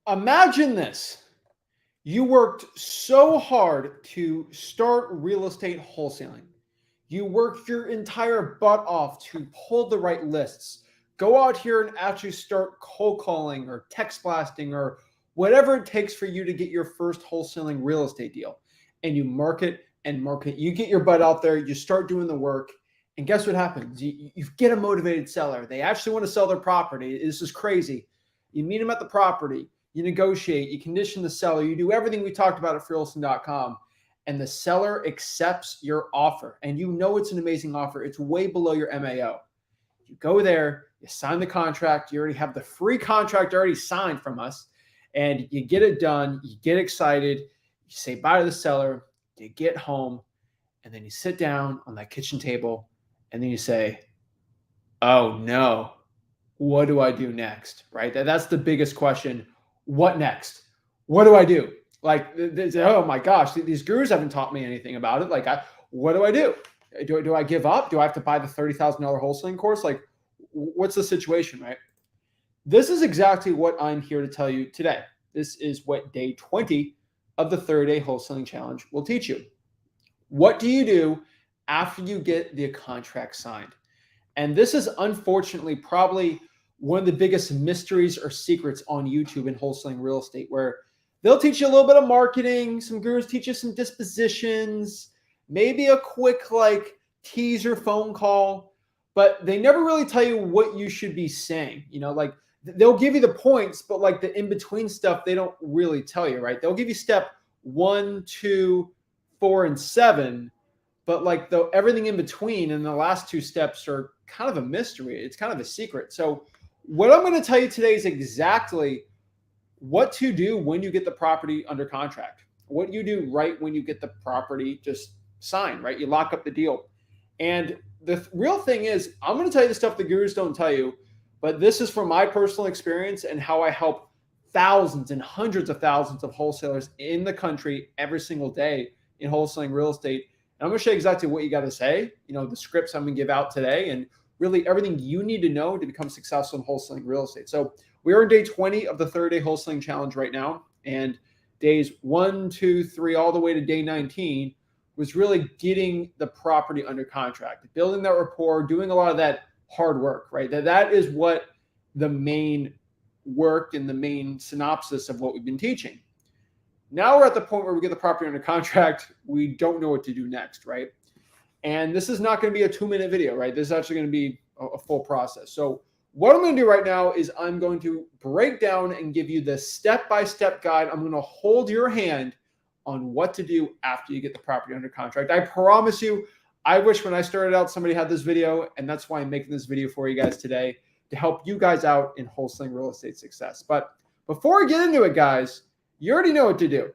Imagine this. You worked so hard to start real estate wholesaling. You worked your entire butt off to pull the right lists. Go out here and actually start cold calling or text blasting or whatever it takes for you to get your first wholesaling real estate deal. And you market and market. You get your butt out there, you start doing the work. And guess what happens? You get a motivated seller. They actually want to sell their property. This is crazy. You meet them at the property, you negotiate, you condition the seller, you do everything we talked about at freeholston.com, and the seller accepts your offer. And you know it's an amazing offer. It's way below your MAO. You go there, you sign the contract, you already have the free contract already signed from us, and you get it done, you get excited, you say bye to the seller, you get home, and then you sit down on that kitchen table, and then you say, oh no, what do I do next? Right? That's the biggest question. What next? What do I do? Like, oh my gosh, these gurus haven't taught me anything about it. Like, what do I do? Do I give up? Do I have to buy the $30,000 wholesaling course? Like, what's the situation, right? This is exactly what I'm here to tell you today. This is what day 20 of the 30-day wholesaling challenge will teach you. What do you do after you get the contract signed? And this is unfortunately probably one of the biggest mysteries or secrets on YouTube in wholesaling real estate, where they'll teach you a little bit of marketing. Some gurus teach you some dispositions, maybe a quick like teaser phone call, but they never really tell you what you should be saying. You know, like they'll give you the points, but like the in-between stuff, they don't really tell you, right? They'll give you step 1, 2, 4, and 7, but like everything in between and the last 2 steps are kind of a mystery. It's kind of a secret. So what I'm going to tell you today is exactly what to do when you get the property under contract, what you do right when you get the property just signed, right? You lock up the deal. And the real thing is, I'm going to tell you the stuff the gurus don't tell you, but this is from my personal experience and how I help thousands and hundreds of thousands of wholesalers in the country every single day in wholesaling real estate. And I'm going to show you exactly what you got to say, you know, the scripts I'm going to give out today, and really everything you need to know to become successful in wholesaling real estate. So we are in day 20 of the 30-day wholesaling challenge right now. And days 1, 2, 3, all the way to day 19 was really getting the property under contract, building that rapport, doing a lot of that hard work, right? That is what the main work and the main synopsis of what we've been teaching. Now we're at the point where we get the property under contract. We don't know what to do next, right? And this is not going to be a 2-minute video, right? This is actually going to be a full process. So what I'm going to do right now is I'm going to break down and give you the step-by-step guide. I'm going to hold your hand on what to do after you get the property under contract. I promise you, I wish when I started out, somebody had this video, and that's why I'm making this video for you guys today, to help you guys out in wholesaling real estate success. But before we get into it, guys, you already know what to do.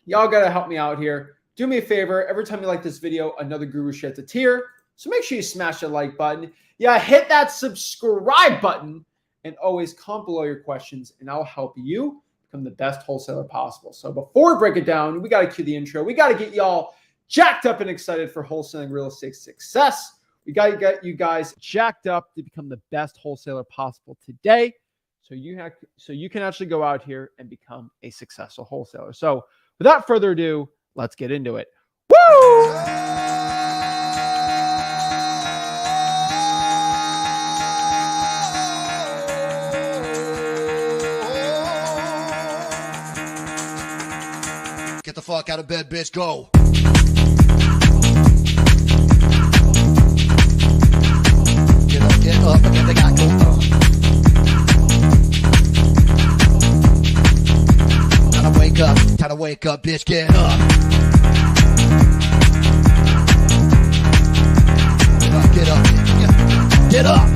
Y'all got to help me out here. Do me a favor. Every time you like this video, another guru sheds a tear. So make sure you smash the like button. Yeah, hit that subscribe button, and always comment below your questions, and I'll help you become the best wholesaler possible. So before we break it down, we got to cue the intro. We got to get y'all jacked up and excited for wholesaling real estate success. We got to get you guys jacked up to become the best wholesaler possible today, so you can actually go out here and become a successful wholesaler. So without further ado, let's get into it. Woo! Get the fuck out of bed, bitch. Go. Get up, again, they got go. Time to wake up, bitch. Get up. Get up. Get up.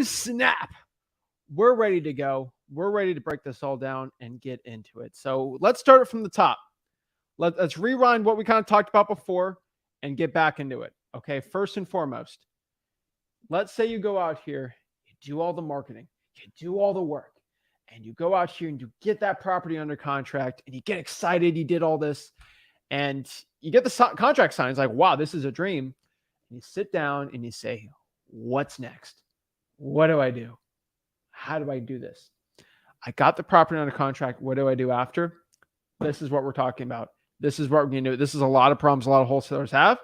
Snap. We're ready to go. We're ready to break this all down and get into it. So let's start it from the top. Let's rewind what we kind of talked about before and get back into it. Okay. First and foremost, let's say you go out here, you do all the marketing, you do all the work, and you go out here and you get that property under contract and you get excited. You did all this and you get the contract signed. It's like, wow, this is a dream. And you sit down and you say, what's next? What do I do? How do I do this? I got the property under contract. What do I do after? This is what we're talking about. This is what we're going to do. This is a lot of problems a lot of wholesalers have.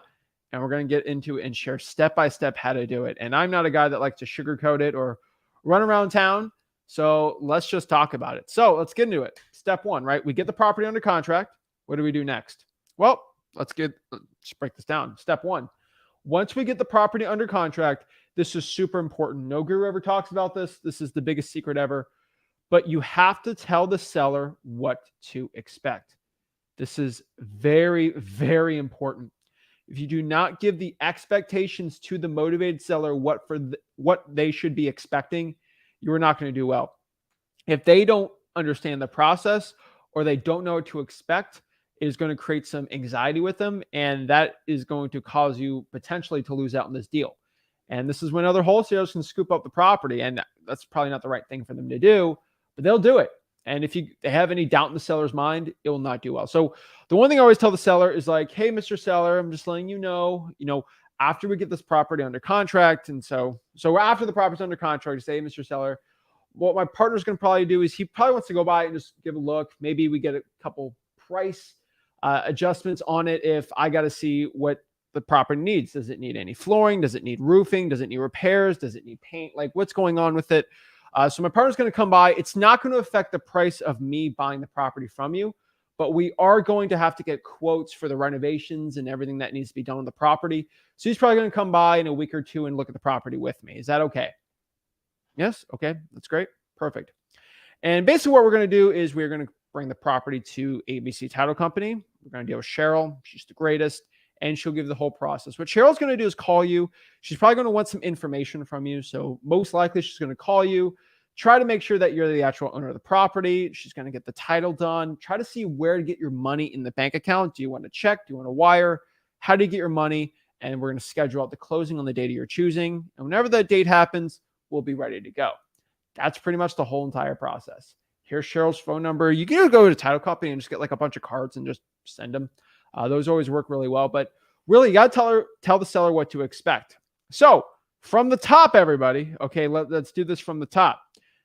And we're going to get into it and share step-by-step how to do it. And I'm not a guy that likes to sugarcoat it or run around town. So let's just talk about it. So let's get into it. Step one, right? We get the property under contract. What do we do next? Well, let's break this down. Step one, once we get the property under contract, this is super important. No guru ever talks about this. This is the biggest secret ever. But you have to tell the seller what to expect. This is very, very important. If you do not give the expectations to the motivated seller what they should be expecting, you are not going to do well. If they don't understand the process or they don't know what to expect, it is going to create some anxiety with them, and that is going to cause you potentially to lose out on this deal. And this is when other wholesalers can scoop up the property, and that's probably not the right thing for them to do, but they'll do it. And if they have any doubt in the seller's mind, it will not do well. So the one thing I always tell the seller is like, hey, Mr. Seller, I'm just letting you know, after we get this property under contract. And so after the property's under contract, you say, hey, Mr. Seller, what my partner's going to probably do is he probably wants to go by and just give a look. Maybe we get a couple price adjustments on it if I got to see what the property needs. Does it need any flooring? Does it need roofing? Does it need repairs? Does it need paint? Like, what's going on with it? So my partner's going to come by. It's not going to affect the price of me buying the property from you, but we are going to have to get quotes for the renovations and everything that needs to be done on the property. So he's probably going to come by in a week or two and look at the property with me. Is that okay? Yes. Okay. That's great. Perfect. And basically what we're going to do is we're going to bring the property to ABC Title Company. We're going to deal with Cheryl. She's the greatest. And she'll give the whole process. What Cheryl's going to do is call you. She's probably going to want some information from you. So most likely she's going to call you, try to make sure that you're the actual owner of the property. She's going to get the title done, try to see where to get your money in the bank account. Do you want a check? Do you want a wire? How do you get your money? And we're going to schedule out the closing on the date you're choosing. And whenever that date happens, we'll be ready to go. That's pretty much the whole entire process. Here's Cheryl's phone number. You can go to title company and just get like a bunch of cards and just send them. Those always work really well, but really you got to tell the seller what to expect. So from the top, everybody, okay, let's do this from the top.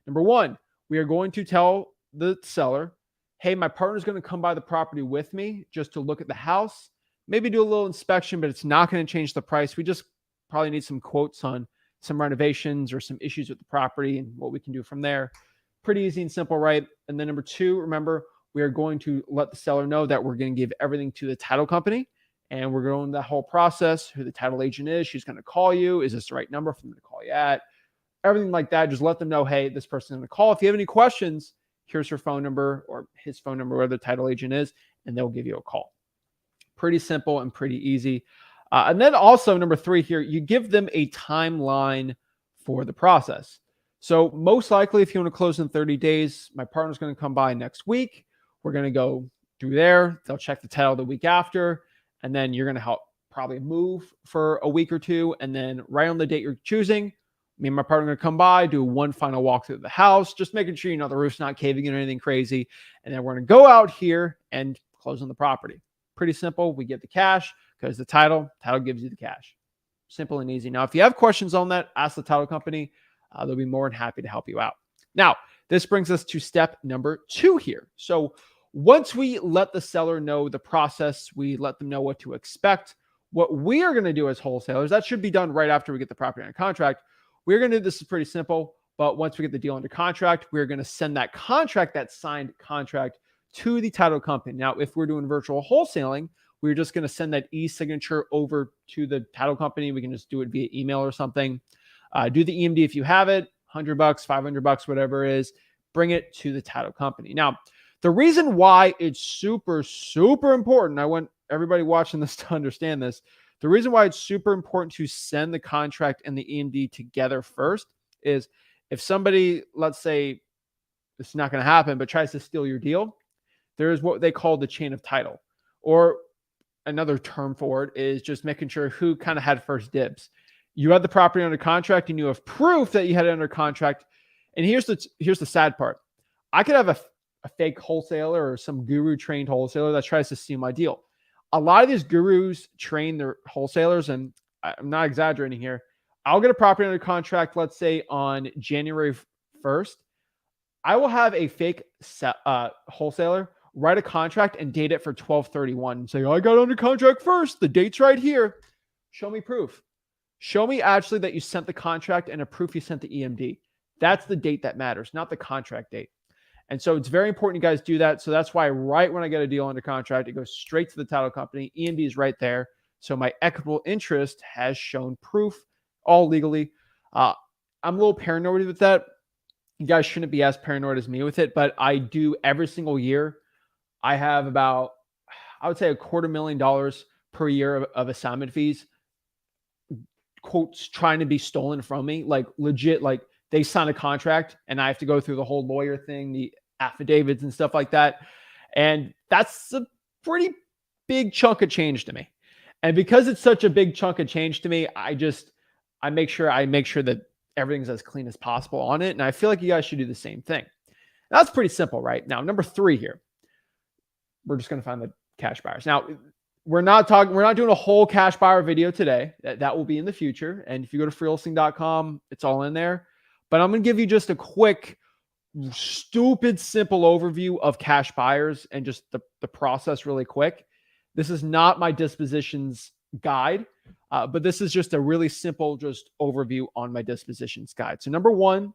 Number one, we are going to tell the seller, hey, my partner's going to come by the property with me just to look at the house, maybe do a little inspection, but it's not going to change the price. We just probably need some quotes on some renovations or some issues with the property and what we can do from there. Pretty easy and simple, right? And then number two, remember, we are going to let the seller know that we're going to give everything to the title company, and we're going that whole process, who the title agent is. She's going to call you. Is this the right number for them to call you at? Everything like that. Just let them know, hey, this person's going to call. If you have any questions, here's her phone number or his phone number, where the title agent is, and they'll give you a call. Pretty simple and pretty easy. And then also number three here, you give them a timeline for the process. So most likely, if you want to close in 30 days, my partner's going to come by next week. We're going to go through there. They'll check the title the week after, and then you're going to help probably move for a week or two. And then right on the date you're choosing, me and my partner are going to come by, do one final walk through the house, just making sure, the roof's not caving in or anything crazy. And then we're going to go out here and close on the property. Pretty simple. We get the cash because the title gives you the cash. Simple and easy. Now, if you have questions on that, ask the title company. They'll be more than happy to help you out. Now, this brings us to step number 2 here. So once we let the seller know the process, we let them know what to expect. What we are going to do as wholesalers, that should be done right after we get the property under contract. We're going to do this is pretty simple, but once we get the deal under contract, we're going to send that contract, that signed contract, to the title company. Now, if we're doing virtual wholesaling, we're just going to send that e-signature over to the title company. We can just do it via email or something. Do the EMD if you have it, $100, $500, whatever it is, bring it to the title company. Now, the reason why it's super, super important, I want everybody watching this to understand this. The reason why it's super important to send the contract and the EMD together first is if somebody, let's say, it's not going to happen, but tries to steal your deal, there is what they call the chain of title. Or another term for it is just making sure who kind of had first dibs. You had the property under contract and you have proof that you had it under contract. And here's the sad part. I could have a fake wholesaler or some guru trained wholesaler that tries to steal my deal. A lot of these gurus train their wholesalers, and I'm not exaggerating here. I'll get a property under contract, let's say on January 1st. I will have a fake wholesaler write a contract and date it for 12/31 and say, I got under contract first. The date's right here. Show me proof. Show me actually that you sent the contract and a proof you sent the EMD. That's the date that matters, not the contract date. And so it's very important you guys do that. So that's why right when I get a deal under contract, it goes straight to the title company. EMD is right there. So my equitable interest has shown proof, all legally. I'm a little paranoid with that. You guys shouldn't be as paranoid as me with it, but I do every single year. I have about, I would say $250,000 per year of assignment fees, quotes, trying to be stolen from me. Like legit, like they sign a contract and I have to go through the whole lawyer thing, the affidavits and stuff like that. And that's a pretty big chunk of change to me. And because it's such a big chunk of change to me, I make sure that everything's as clean as possible on it. And I feel like you guys should do the same thing. That's pretty simple, right? Now, number 3 here, we're just going to find the cash buyers. Now, we're not doing a whole cash buyer video today. That will be in the future. And if you go to freelisting.com, it's all in there. But I'm going to give you just a quick, stupid, simple overview of cash buyers and just the process really quick. This is not my dispositions guide, but this is just a really simple just overview on my dispositions guide. So number 1,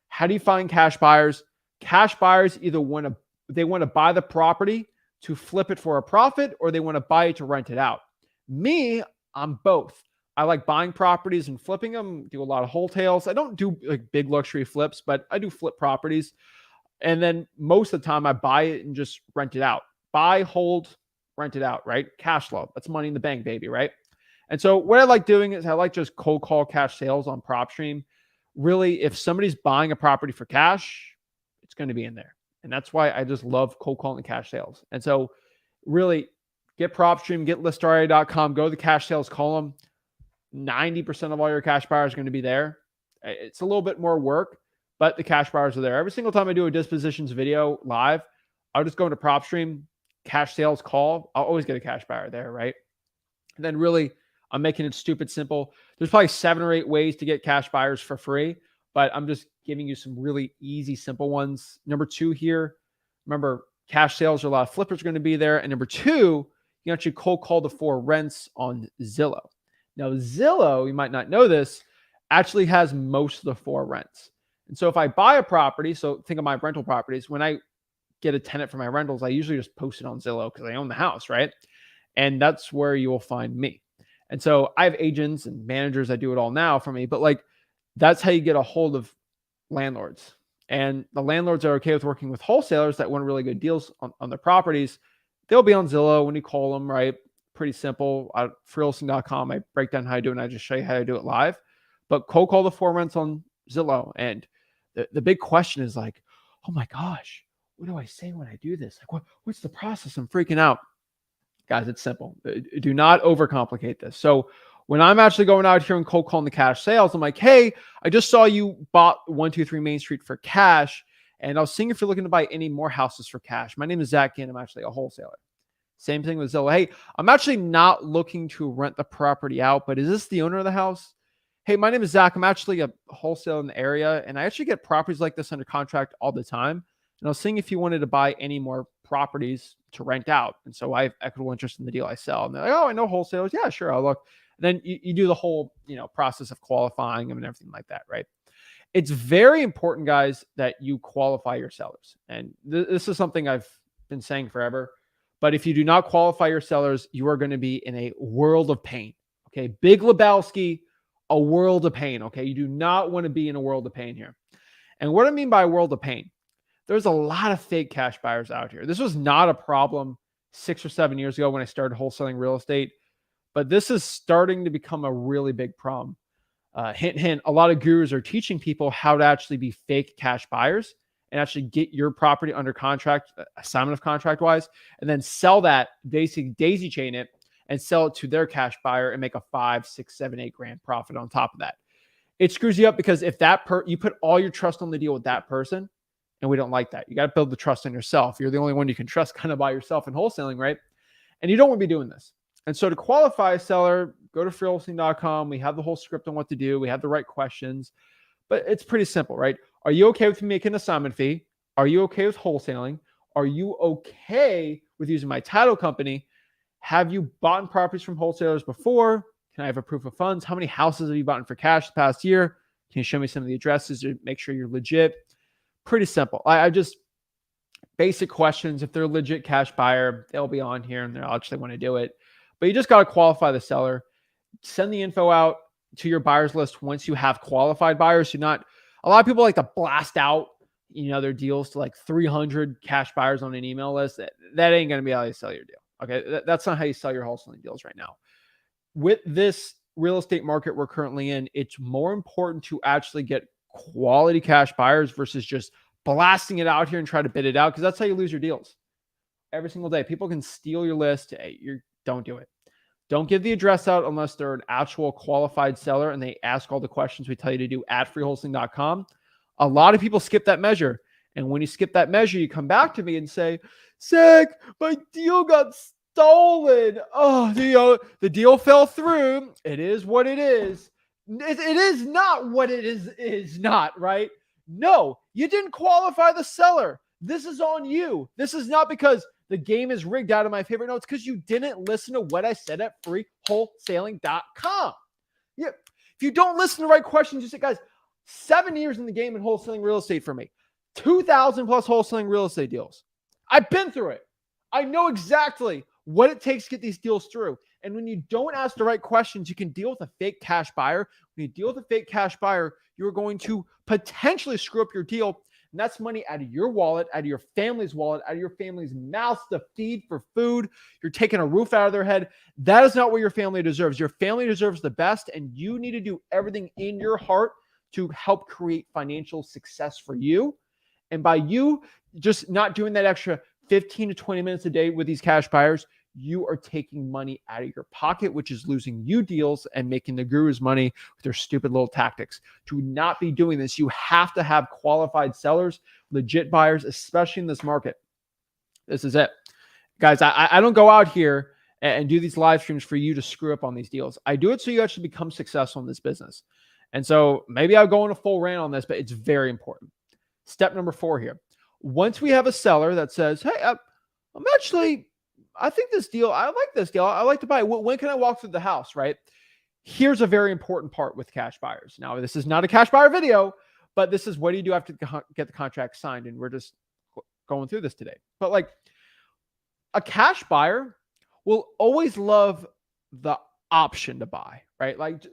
how do you find cash buyers? Cash buyers either want to buy the property to flip it for a profit, or they want to buy it to rent it out. Me, I'm both. I like buying properties and flipping them, do a lot of wholesales. I don't do like big luxury flips, but I do flip properties. And then most of the time I buy it and just rent it out. Buy, hold, rent it out, right? Cash flow. That's money in the bank, baby, right? And so what I like doing is I like just cold call cash sales on PropStream. Really, if somebody's buying a property for cash, it's going to be in there. And that's why I just love cold calling cash sales. And so really get PropStream, get listria.com, go to the cash sales column. 90% of all your cash buyers are going to be there. It's a little bit more work, but the cash buyers are there. Every single time I do a dispositions video live, I'll just go into PropStream, cash sales call. I'll always get a cash buyer there, right? And then really, I'm making it stupid simple. There's probably 7 or 8 ways to get cash buyers for free, but I'm just giving you some really easy, simple ones. Number 2 here, remember, cash sales are a lot of flippers going to be there. And number 2, you actually cold call the 4 rents on Zillow. Now, Zillow, you might not know this, actually has most of the 4 rents. And so if I buy a property, so think of my rental properties, when I get a tenant for my rentals, I usually just post it on Zillow because I own the house, right? And that's where you will find me. And so I have agents and managers that do it all now for me, but like that's how you get a hold of landlords. And the landlords are okay with working with wholesalers that want really good deals on their properties. They'll be on Zillow when you call them, right? Pretty simple. At freelisting.com, I break down how I do it and I just show you how to do it live. But cold call the 4 rents on Zillow. And the big question is like, oh my gosh, what do I say when I do this? Like, what's the process? I'm freaking out. Guys, it's simple. Do not overcomplicate this. So when I'm actually going out here and cold calling the cash sales, I'm like, hey, I just saw you bought 123 Main Street for cash. And I was seeing if you're looking to buy any more houses for cash. My name is Zach and I'm actually a wholesaler. Same thing with Zillow. Hey, I'm actually not looking to rent the property out, but is this the owner of the house? Hey, my name is Zach. I'm actually a wholesaler in the area, and I actually get properties like this under contract all the time. And I was seeing if you wanted to buy any more properties to rent out. And so I have equitable interest in the deal I sell. And they're like, oh, I know wholesalers. Yeah, sure. I'll look. And then you do the whole, process of qualifying them and everything like that, right? It's very important, guys, that you qualify your sellers. And this is something I've been saying forever. But if you do not qualify your sellers, you are going to be in a world of pain. Okay. Big Lebowski, a world of pain. Okay. You do not want to be in a world of pain here. And what I mean by a world of pain, there's a lot of fake cash buyers out here. This was not a problem 6 or 7 years ago when I started wholesaling real estate, but this is starting to become a really big problem. Hint, hint, a lot of gurus are teaching people how to actually be fake cash buyers. and actually get your property under contract, assignment of contract wise, and then sell that, basically daisy chain it and sell it to their cash buyer and make a 5, 6, 7, 8 grand profit on top of that. It screws you up because if you put all your trust on the deal with that person, and we don't like that. You got to build the trust in yourself. You're the only one you can trust kind of by yourself in wholesaling, right? And you don't want to be doing this. And so to qualify a seller, go to freeholding.com. We have the whole script on what to do. We have the right questions, but it's pretty simple, right? Are you okay with me making an assignment fee? Are you okay with wholesaling? Are you okay with using my title company? Have you bought properties from wholesalers before? Can I have a proof of funds? How many houses have you bought for cash the past year? Can you show me some of the addresses to make sure you're legit? Pretty simple. I just basic questions. If they're a legit cash buyer, they'll be on here and they'll actually want to do it. But you just got to qualify the seller. Send the info out to your buyers list once you have qualified buyers. A lot of people like to blast out, their deals to like 300 cash buyers on an email list. That ain't going to be how you sell your deal. Okay. That's not how you sell your wholesaling deals right now. With this real estate market we're currently in, it's more important to actually get quality cash buyers versus just blasting it out here and try to bid it out, because that's how you lose your deals every single day. People can steal your list. Hey, don't do it. Don't give the address out unless they're an actual qualified seller and they ask all the questions we tell you to do at freeholding.com. A lot of people skip that measure. And when you skip that measure, you come back to me and say, Zach, my deal got stolen. Oh, the deal fell through. It is what it is. It is not what it is not, right? No, you didn't qualify the seller. This is on you. This is not because the game is rigged out of my favorite notes, because you didn't listen to what I said at freewholesaling.com. Yeah. If you don't listen to the right questions, you say, guys, 7 years in the game in wholesaling real estate for me, 2,000 plus wholesaling real estate deals. I've been through it. I know exactly what it takes to get these deals through. And when you don't ask the right questions, you can deal with a fake cash buyer. When you deal with a fake cash buyer, you're going to potentially screw up your deal. And that's money out of your wallet, out of your family's wallet, out of your family's mouths to feed for food. You're taking a roof out of their head. That is not what your family deserves. Your family deserves the best, and you need to do everything in your heart to help create financial success for you. And by you just not doing that extra 15 to 20 minutes a day with these cash buyers, you are taking money out of your pocket, which is losing you deals and making the gurus money with their stupid little tactics. Do not be doing this. You have to have qualified sellers, legit buyers, especially in this market. This is it. Guys, I don't go out here and do these live streams for you to screw up on these deals. I do it so you actually become successful in this business. And so maybe I'll go on a full rant on this, but it's very important. Step number 4 here. Once we have a seller that says, hey, I think this deal, I like this deal, I like to buy it. When can I walk through the house, right? Here's a very important part with cash buyers. Now, this is not a cash buyer video, but this is what do you do after get the contract signed? And we're just going through this today. But like a cash buyer will always love the option to buy, right? Like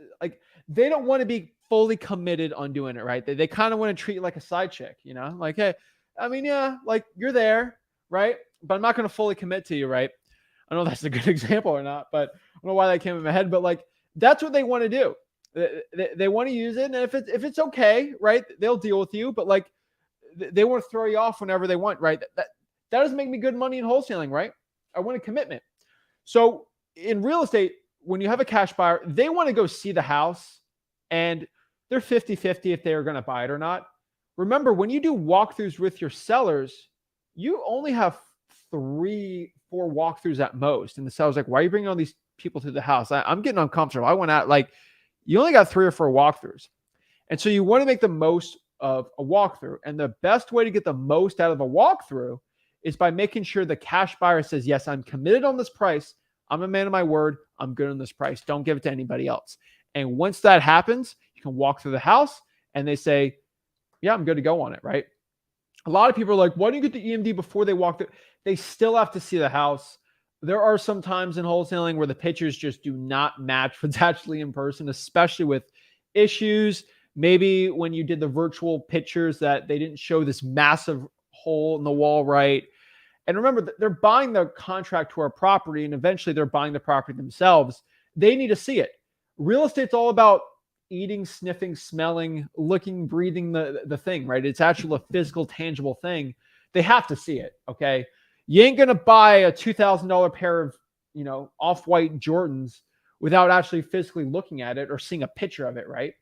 they don't want to be fully committed on doing it, right? They kind of want to treat you like a side chick, like, hey, like you're there, right? But I'm not going to fully commit to you, right? I don't know if that's a good example or not, but I don't know why that came in my head, but like, that's what they want to do. They want to use it. And if it's okay, right, they'll deal with you, but like they want to throw you off whenever they want, right? That doesn't make me good money in wholesaling, right? I want a commitment. So in real estate, when you have a cash buyer, they want to go see the house and they're 50-50 if they are going to buy it or not. Remember, when you do walkthroughs with your sellers, you only have 3-4 walkthroughs at most. And the seller's like, why are you bringing all these people to the house? I'm getting uncomfortable. I went out, like, you only got 3 or 4 walkthroughs. And so you want to make the most of a walkthrough. And the best way to get the most out of a walkthrough is by making sure the cash buyer says, yes, I'm committed on this price. I'm a man of my word. I'm good on this price. Don't give it to anybody else. And once that happens, you can walk through the house and they say, yeah, I'm good to go on it, right? A lot of people are like, why don't you get the EMD before they walk through? They still have to see the house. There are some times in wholesaling where the pictures just do not match what's actually in person, especially with issues. Maybe when you did the virtual pictures that they didn't show this massive hole in the wall, right? And remember, they're buying the contract to our property, and eventually they're buying the property themselves. They need to see it. Real estate's all about eating, sniffing, smelling, looking, breathing the thing, right? It's actually a physical, tangible thing. They have to see it, okay? You ain't going to buy a $2,000 pair of, off-white Jordans without actually physically looking at it or seeing a picture of it, right?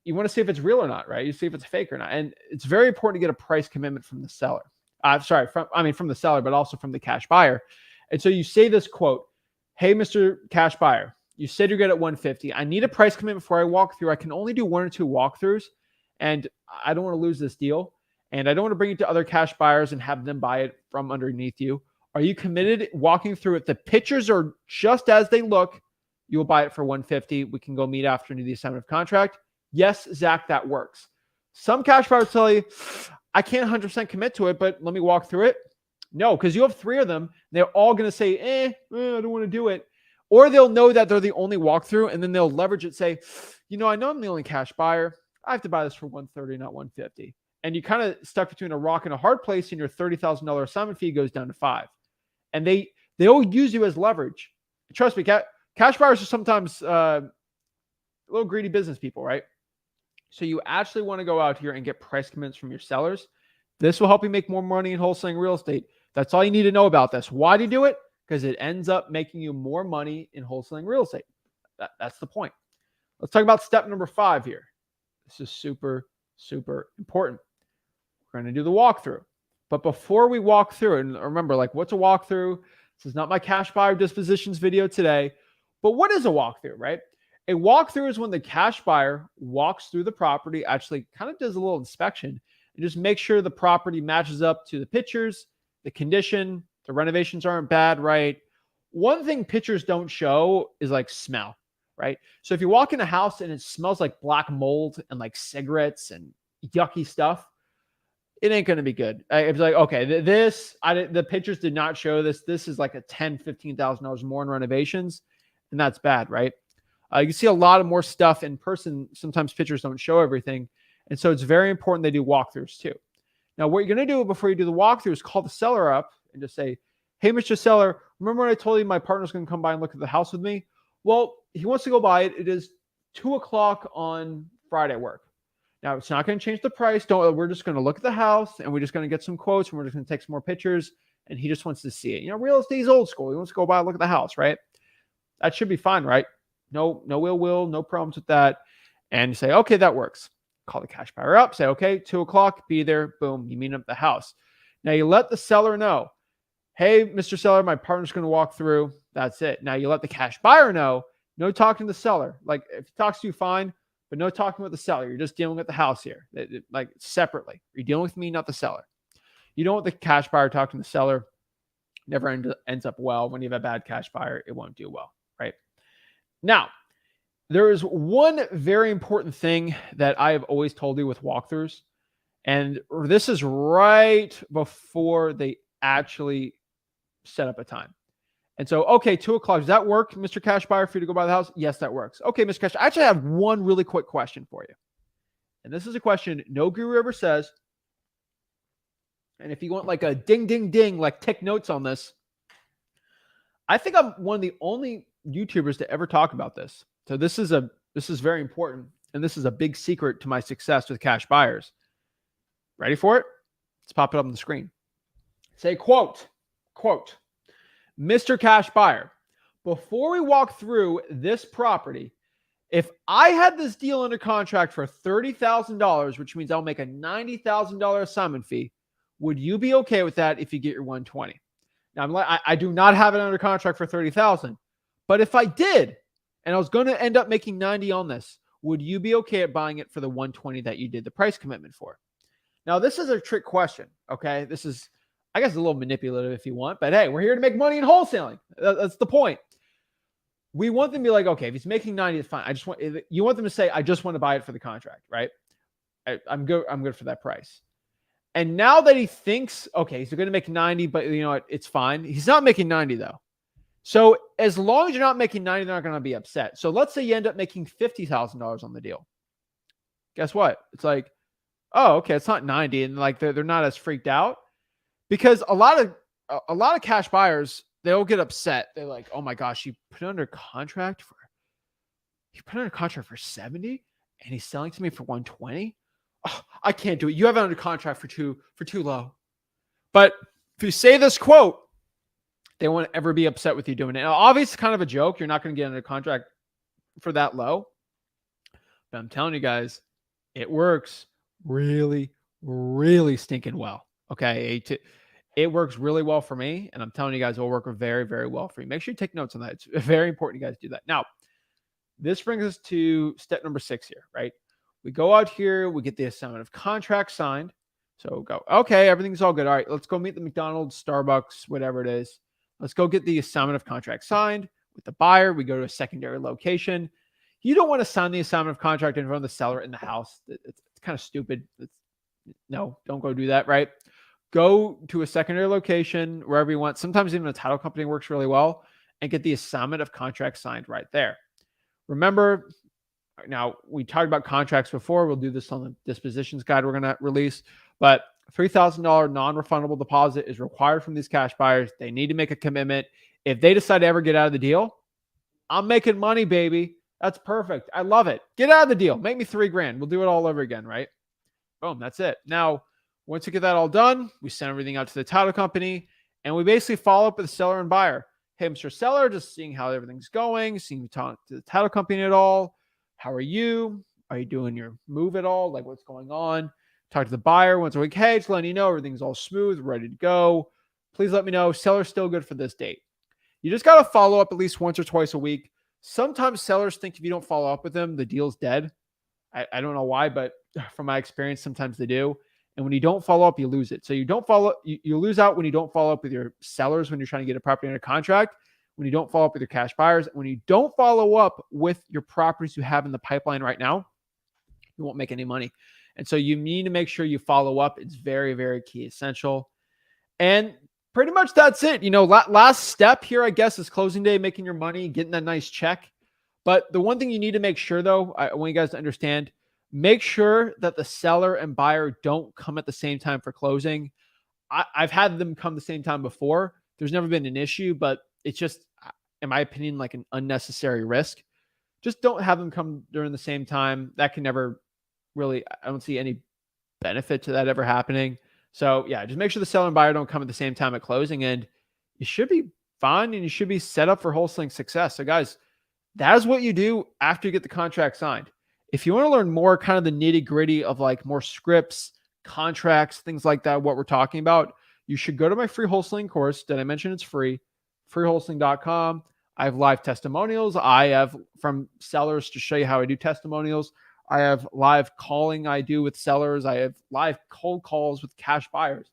You want to see if it's real or not, right? You see if it's fake or not. And it's very important to get a price commitment from the seller. From the seller, but also from the cash buyer. And so you say this quote, "Hey, Mr. Cash Buyer, you said you're good at 150. I need a price commitment before I walk through. I can only do 1 or 2 walkthroughs, and I don't want to lose this deal. And I don't want to bring it to other cash buyers and have them buy it from underneath you. Are you committed walking through it? The pictures are just as they look. You will buy it for 150. We can go meet after and do the assignment of contract." Yes, Zach, that works. Some cash buyers tell you, "I can't 100% commit to it, but let me walk through it." No, because you have 3 of them. They're all going to say, I don't want to do it. Or they'll know that they're the only walkthrough, and then they'll leverage it, say, I know I'm the only cash buyer. I have to buy this for 130, not 150. And you kind of stuck between a rock and a hard place, and your $30,000 assignment fee goes down to 5. And they'll use you as leverage. Trust me, cash buyers are sometimes a little greedy business people, right? So you actually want to go out here and get price commitments from your sellers. This will help you make more money in wholesaling real estate. That's all you need to know about this. Why do you do it? Because it ends up making you more money in wholesaling real estate. That's the point. Let's talk about step number 5 here. This is super, super important. We're going to do the walkthrough. But before we walk through, and remember, what's a walkthrough? This is not my cash buyer dispositions video today. But what is a walkthrough, right? A walkthrough is when the cash buyer walks through the property, actually kind of does a little inspection, and just make sure the property matches up to the pictures, the condition, the renovations aren't bad, right? One thing pictures don't show is smell, right? So if you walk in a house and it smells like black mold and cigarettes and yucky stuff, it ain't going to be good. It's okay, the pictures did not show this. This is a $10,000, $15,000 more in renovations, and that's bad, right? You see a lot of more stuff in person. Sometimes pictures don't show everything. And so it's very important they do walkthroughs too. Now, what you're going to do before you do the walkthrough is call the seller up and just say, "Hey, Mr. Seller, remember when I told you my partner's going to come by and look at the house with me? Well, he wants to go by it. It is 2:00 on Friday at work. Now, it's not going to change the price. We're just going to look at the house, and we're just going to get some quotes, and we're just going to take some more pictures, and he just wants to see it. Real estate is old school. He wants to go by and look at the house, right? That should be fine, right? No ill will, no problems with that." And you say, "Okay, that works." Call the cash buyer up, say, "Okay, 2:00, be there." Boom, you meet up at the house. Now you let the seller know, "Hey, Mr. Seller, my partner's going to walk through." That's it. Now you let the cash buyer know, no talking to the seller. If he talks to you, fine, but no talking with the seller. You're just dealing with the house here, separately. You're dealing with me, not the seller. You don't want the cash buyer talking to the seller. Never ends up well. When you have a bad cash buyer, it won't do well, right? Now, there is one very important thing that I have always told you with walkthroughs, and this is right before they actually set up a time. And so, okay, 2:00, does that work, Mr. Cash Buyer, for you to go by the house? Yes, that works. Okay, Mr. Cash, I actually have one really quick question for you. And this is a question no guru ever says. And if you want a ding, ding, ding, take notes on this, I think I'm one of the only YouTubers to ever talk about this. So this is very important, and this is a big secret to my success with cash buyers. Ready for it? Let's pop it up on the screen. Say, quote, "Mr. Cash Buyer, before we walk through this property, if I had this deal under contract for $30,000, which means I'll make a $90,000 assignment fee, would you be okay with that if you get your 120? Now, I do not have it under contract for $30,000, but if I did, and I was going to end up making 90 on this, would you be okay at buying it for the 120 that you did the price commitment for?" Now, this is a trick question, okay? This is, I guess, a little manipulative if you want, but hey, we're here to make money in wholesaling. That's the point. We want them to be okay, if he's making 90, it's fine. You want them to say, "I just want to buy it for the contract," right? I'm good for that price. And now that he thinks, okay, he's going to make 90, but you know what? It's fine. He's not making 90 though. So as long as you're not making 90, they're not going to be upset. So let's say you end up making $50,000 on the deal. Guess what? It's oh, okay, it's not 90. And they're not as freaked out, because a lot of cash buyers, they'll get upset. They're "Oh my gosh, you put under contract for he put it under contract for 70 and he's selling to me for 120. Oh, I can't do it. You have it under contract for too low. But if you say this quote, they won't ever be upset with you doing it. Now, obviously, it's kind of a joke. You're not going to get under contract for that low. But I'm telling you guys, it works really, really stinking well. Okay. It works really well for me. And I'm telling you guys, it will work very, very well for you. Make sure you take notes on that. It's very important you guys do that. Now, this brings us to step number 6 here, right? We go out here, we get the assignment of contract signed. So go, okay, everything's all good. All right, let's go meet the McDonald's, Starbucks, whatever it is. Let's go get the assignment of contract signed with the buyer. We go to a secondary location. You don't want to sign the assignment of contract in front of the seller in the house. It's kind of stupid. No, don't go do that, right? Go to a secondary location, wherever you want. Sometimes even a title company works really well, and get the assignment of contract signed right there. Remember, now we talked about contracts before. We'll do this on the dispositions guide we're going to release, but $3,000 non-refundable deposit is required from these cash buyers. They need to make a commitment. If they decide to ever get out of the deal, I'm making money, baby. That's perfect. I love it. Get out of the deal. Make me $3,000. We'll do it all over again, right? Boom. That's it. Now, once we get that all done, we send everything out to the title company, and we basically follow up with the seller and buyer. Hey, Mr. Seller, just seeing how everything's going, seeing you talk to the title company at all. How are you? Are you doing your move at all? Like, what's going on? Talk to the buyer once a week. Hey, just letting you know everything's all smooth, ready to go. Please let me know. Seller's still good for this date. You just got to follow up at least once or twice a week. Sometimes sellers think if you don't follow up with them, the deal's dead. I don't know why, but from my experience, sometimes they do. And when you don't follow up, you lose it. So you lose out when you don't follow up with your sellers when you're trying to get a property under contract, when you don't follow up with your cash buyers, when you don't follow up with your properties you have in the pipeline right now, you won't make any money. And so you need to make sure you follow up. It's very, very key, essential. And pretty much that's it. Last step here, I guess, is closing day, making your money, getting that nice check. But the one thing you need to make sure, though, I want you guys to understand, make sure that the seller and buyer don't come at the same time for closing. I've had them come the same time before. There's never been an issue, but it's just, in my opinion, like an unnecessary risk. Just don't have them come during the same time. That can never really, I don't see any benefit to that ever happening. So yeah, just make sure the seller and buyer don't come at the same time at closing, and you should be fine and you should be set up for wholesaling success. So guys, that is what you do after you get the contract signed. If you want to learn more kind of the nitty gritty of like more scripts, contracts, things like that, what we're talking about, you should go to my free wholesaling course. Did I mention it's free? freewholesaling.com. I have live testimonials. I have from sellers to show you how I do testimonials. I have live calling I do with sellers. I have live cold calls with cash buyers.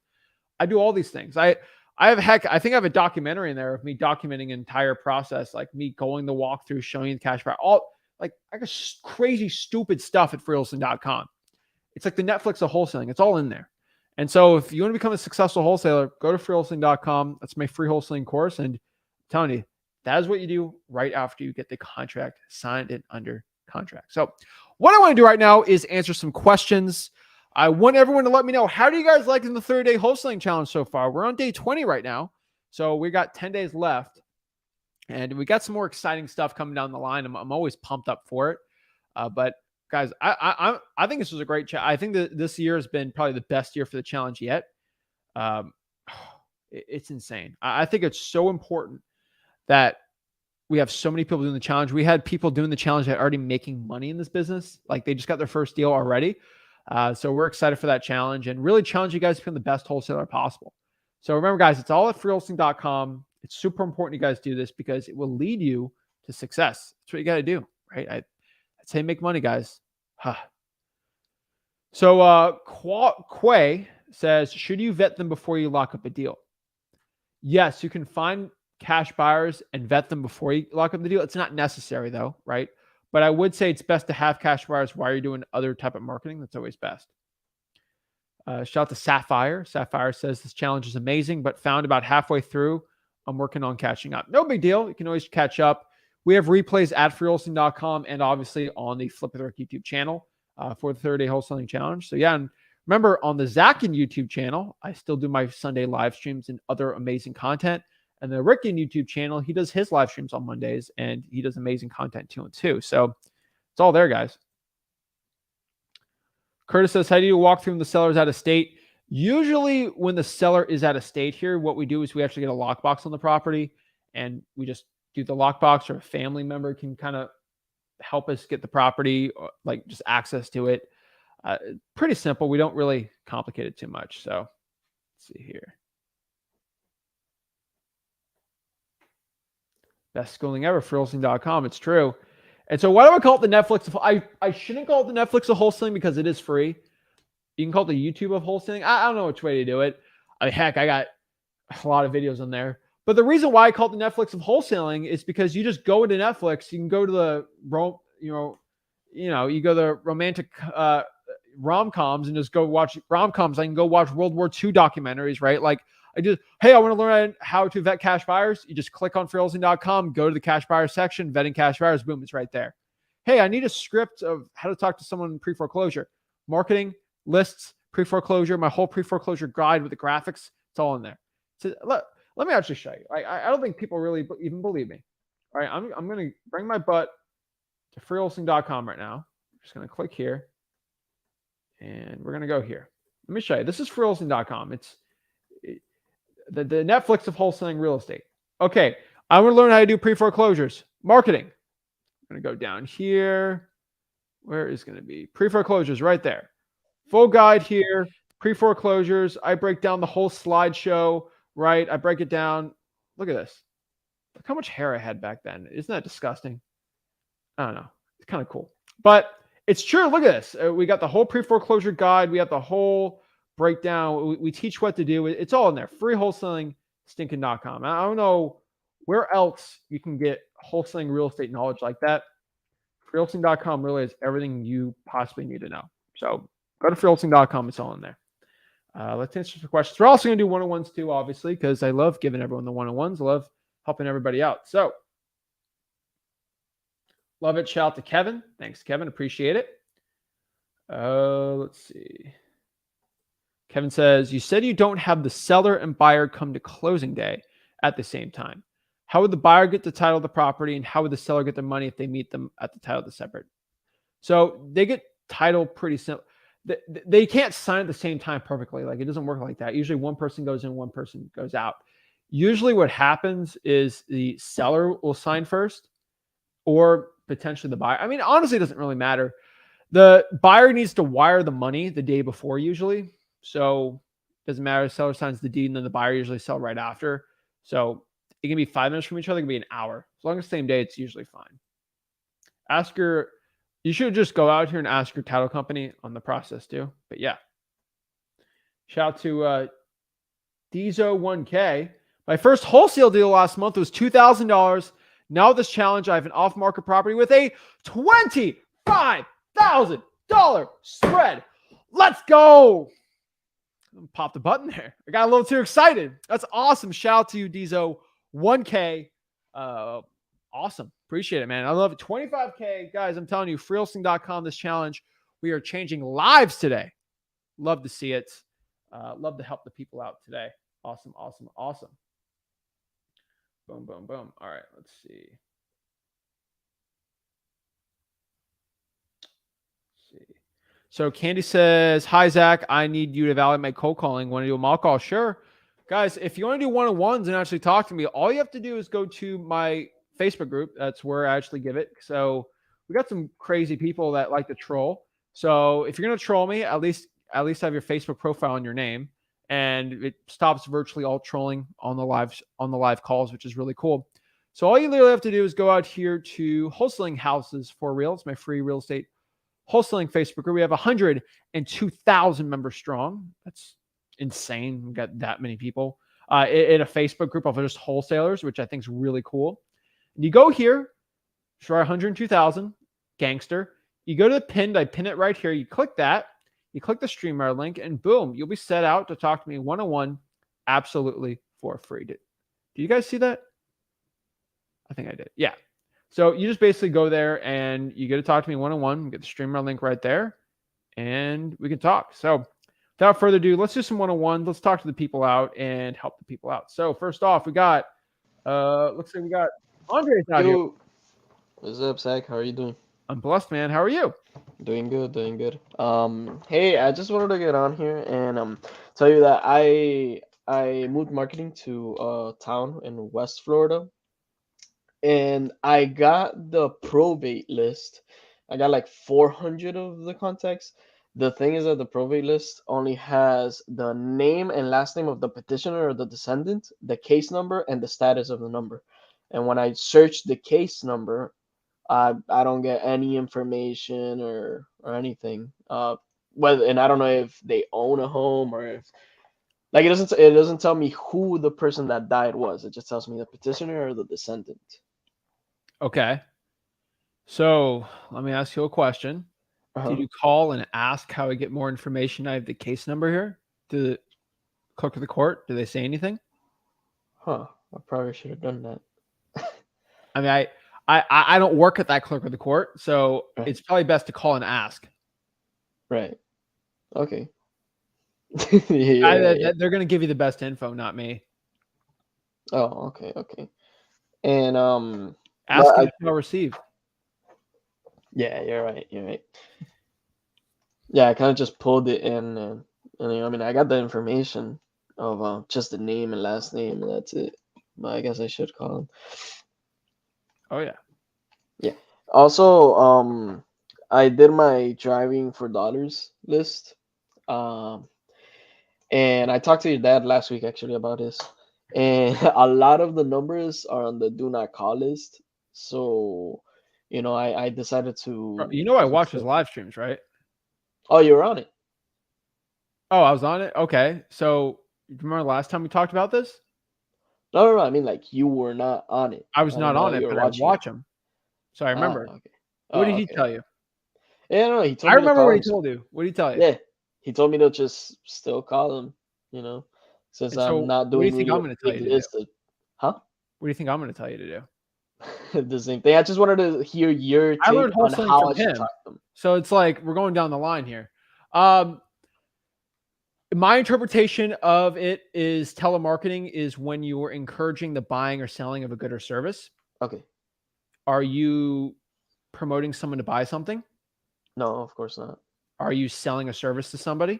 I do all these things. I think I have a documentary in there of me documenting an entire process, like me going the walkthrough, showing the cash buyer, all like I got crazy, stupid stuff at freewholesaling.com. It's like the Netflix of wholesaling. It's all in there. And so if you want to become a successful wholesaler, go to freewholesaling.com. That's my free wholesaling course. And I'm telling you, that is what you do right after you get the contract signed and under contract. So what I want to do right now is answer some questions. I want everyone to let me know, how do you guys like in the 30-day wholesaling challenge so far? We're on day 20 right now. So we got 10 days left. And we got some more exciting stuff coming down the line. I'm always pumped up for it. But guys, I think this was a great challenge. I think that this year has been probably the best year for the challenge yet. It's insane. I think it's so important that we have so many people doing the challenge. We had people doing the challenge that are already making money in this business. Like they just got their first deal already. So we're excited for that challenge and really challenge you guys to become the best wholesaler possible. So remember, guys, it's all at freewholesaling.com. It's super important you guys do this because it will lead you to success. That's what you got to do, right? I'd say make money, guys. So Quay says, should you vet them before you lock up a deal? Yes, you can find cash buyers and vet them before you lock up the deal. It's not necessary though, right? But I would say it's best to have cash buyers while you're doing other type of marketing. That's always best. Shout out to Sapphire. Sapphire says this challenge is amazing, but found about halfway through, I'm working on catching up. No big deal. You can always catch up. We have replays at freewholesaling.com and obviously on the Flip With Rick YouTube channel for the 30-day wholesaling challenge. So yeah, and remember on the Zachin YouTube channel, I still do my Sunday live streams and other amazing content. And the Rickin YouTube channel, he does his live streams on Mondays and he does amazing content too. So It's all there, guys. Curtis says, how do you walk through when the seller's out of state? Usually when the seller is out of state here, what we do is we actually get a lockbox on the property and we just do the lockbox, or a family member can kind of help us get the property, or like just access to it. Pretty simple. We don't really complicate it too much. So let's see here. Best schooling ever, wholesaling.com. It's true. And so why do I call it the Netflix of, I shouldn't call it the Netflix of wholesaling because it is free. You can call it the YouTube of wholesaling. I don't know which way to do it. I mean, heck, I got a lot of videos on there. But the reason why I call it the Netflix of wholesaling is because you just go into Netflix. You can go to the, you go to the romantic rom-coms and just go watch rom-coms. I can go watch World War II documentaries, right? Like I just, hey, I want to learn how to vet cash buyers. You just click on freelosing.com, go to the cash buyer section, vetting cash buyers, boom, it's right there. Hey, I need a script of how to talk to someone in pre-foreclosure. Marketing, lists, pre-foreclosure, my whole pre-foreclosure guide with the graphics, it's all in there. So let me actually show you. I don't think people really even believe me. All right, I'm going to bring my butt to freelosing.com right now. I'm just going to click here. And we're going to go here. Let me show you. This is freelosing.com. It's the Netflix of wholesaling real estate. Okay, I want to learn how to do pre-foreclosures. Marketing. I'm going to go down here. Where is going to be? Pre-foreclosures right there. Full guide here. Pre-foreclosures. I break down the whole slideshow, right? I break it down. Look at this. Look how much hair I had back then. Isn't that disgusting? I don't know. It's kind of cool. But it's true. Look at this. We got the whole pre-foreclosure guide. We have the whole breakdown. We teach what to do. It's all in there. Free wholesaling stinking.com. I don't know where else you can get wholesaling real estate knowledge like that. Freelosing.com really is everything you possibly need to know. So go to freelosing.com. It's all in there. Let's answer some questions. We're also going to do one-on-ones too, obviously, because I love giving everyone the one-on-ones. I love helping everybody out. So love it. Shout out to Kevin. Thanks, Kevin. Appreciate it. Let's see. Kevin says, you said you don't have the seller and buyer come to closing day at the same time. How would the buyer get the title of the property, and how would the seller get the money if they meet them at the title of the separate? So they get title pretty simple. They can't sign at the same time perfectly. Like it doesn't work like that. Usually one person goes in, one person goes out. Usually what happens is the seller will sign first, or potentially the buyer. I mean, honestly, it doesn't really matter. The buyer needs to wire the money the day before usually. So it doesn't matter. The seller signs the deed and then the buyer usually sell right after. So it can be 5 minutes from each other. It can be an hour. As long as the same day, it's usually fine. You should just go out here and ask your title company on the process too. But yeah. Shout out to Dizo1K. My first wholesale deal last month was $2,000. Now with this challenge, I have an off-market property with a $25,000 spread. Let's go. Pop the button there. I got a little too excited. That's awesome. Shout out to you, Dizo1K. Awesome. Appreciate it, man. I love it. 25K. Guys, I'm telling you, freelosing.com, this challenge, we are changing lives today. Love to see it. Love to help the people out today. Awesome, awesome, awesome. Boom, boom, boom. All right, let's see. So Candy says, hi, Zach. I need you to evaluate my cold calling. Want to do a mock call? Sure. Guys, if you want to do one-on-ones and actually talk to me, all you have to do is go to my Facebook group. That's where I actually give it. So we got some crazy people that like to troll. So if you're going to troll me, at least have your Facebook profile in your name. And it stops virtually all trolling on the live calls, which is really cool. So all you literally have to do is go out here to Wholesaling Houses for Real. It's my free real estate wholesaling Facebook group. We have 102,000 members strong. That's insane. We've got that many people in a Facebook group of just wholesalers, which I think is really cool. And you go here, try 102,000, gangster. You go to the pinned, I pin it right here. You click that. You click the StreamYard link, and boom, you'll be set out to talk to me one-on-one absolutely for free. Do you guys see that? I think I did. Yeah. So you just basically go there and you get to talk to me one-on-one. Get the StreamYard link right there, and we can talk. So without further ado, let's do some one-on-one. Let's talk to the people out and help the people out. So first off, we got, looks like we got Andre's out here. What's up, Zach? How are you doing? I'm blessed, man. How are you? Doing good, doing good. Hey, I just wanted to get on here and tell you that I moved marketing to a town in West Florida, and I got the probate list. I got like 400 of the contacts. The thing is that the probate list only has the name and last name of the petitioner or the descendant, the case number, and the status of the number. And when I search the case number, I don't get any information or anything. Whether and I don't know if they own a home or if like it doesn't tell me who the person that died was. It just tells me the petitioner or the descendant. Okay. So let me ask you a question. Did Uh-huh. you call and ask how I get more information? I have the case number here. Did the clerk of the court, do they say anything? Huh. I probably should have done that. I mean, I don't work at that clerk of the court, so Right. it's probably best to call and ask. Right. Okay. Yeah. They're going to give you the best info, not me. Oh, okay, okay. And Ask but and you shall receive. yeah, you're right. You're right. Yeah, I kind of just pulled it in, and I mean, I got the information of just the name and last name, and that's it. But I guess I should call him. Oh yeah. Yeah. Also, I did my driving for dollars list. Um, and I talked to your dad last week actually about this. And a lot of the numbers are on the do not call list. So, I decided to. You know I watch his live streams, right? Oh, you're on it. Oh, I was on it. Okay. So, you remember last time we talked about this? No, no, no. I mean, like you were not on it. I was I didn't not know on that it, you were but I watching it. watch him. So I Ah, remember. okay. What did Oh, he okay, tell okay. you? Yeah, no, he told I me to remember call what him. he told you. What did he tell you? Yeah, he told me to just still call him. Since And I'm so, not what do you doing think really I'm a going to tell big you to do? list. Huh? What do you think I'm going to tell you to do? The same thing. I just wanted to hear your I learned take on wholesaling how from I should him. talk to them. So it's like we're going down the line here. My interpretation of it is telemarketing is when you are encouraging the buying or selling of a good or service. Okay. Are you promoting someone to buy something? No, of course not. Are you selling a service to somebody?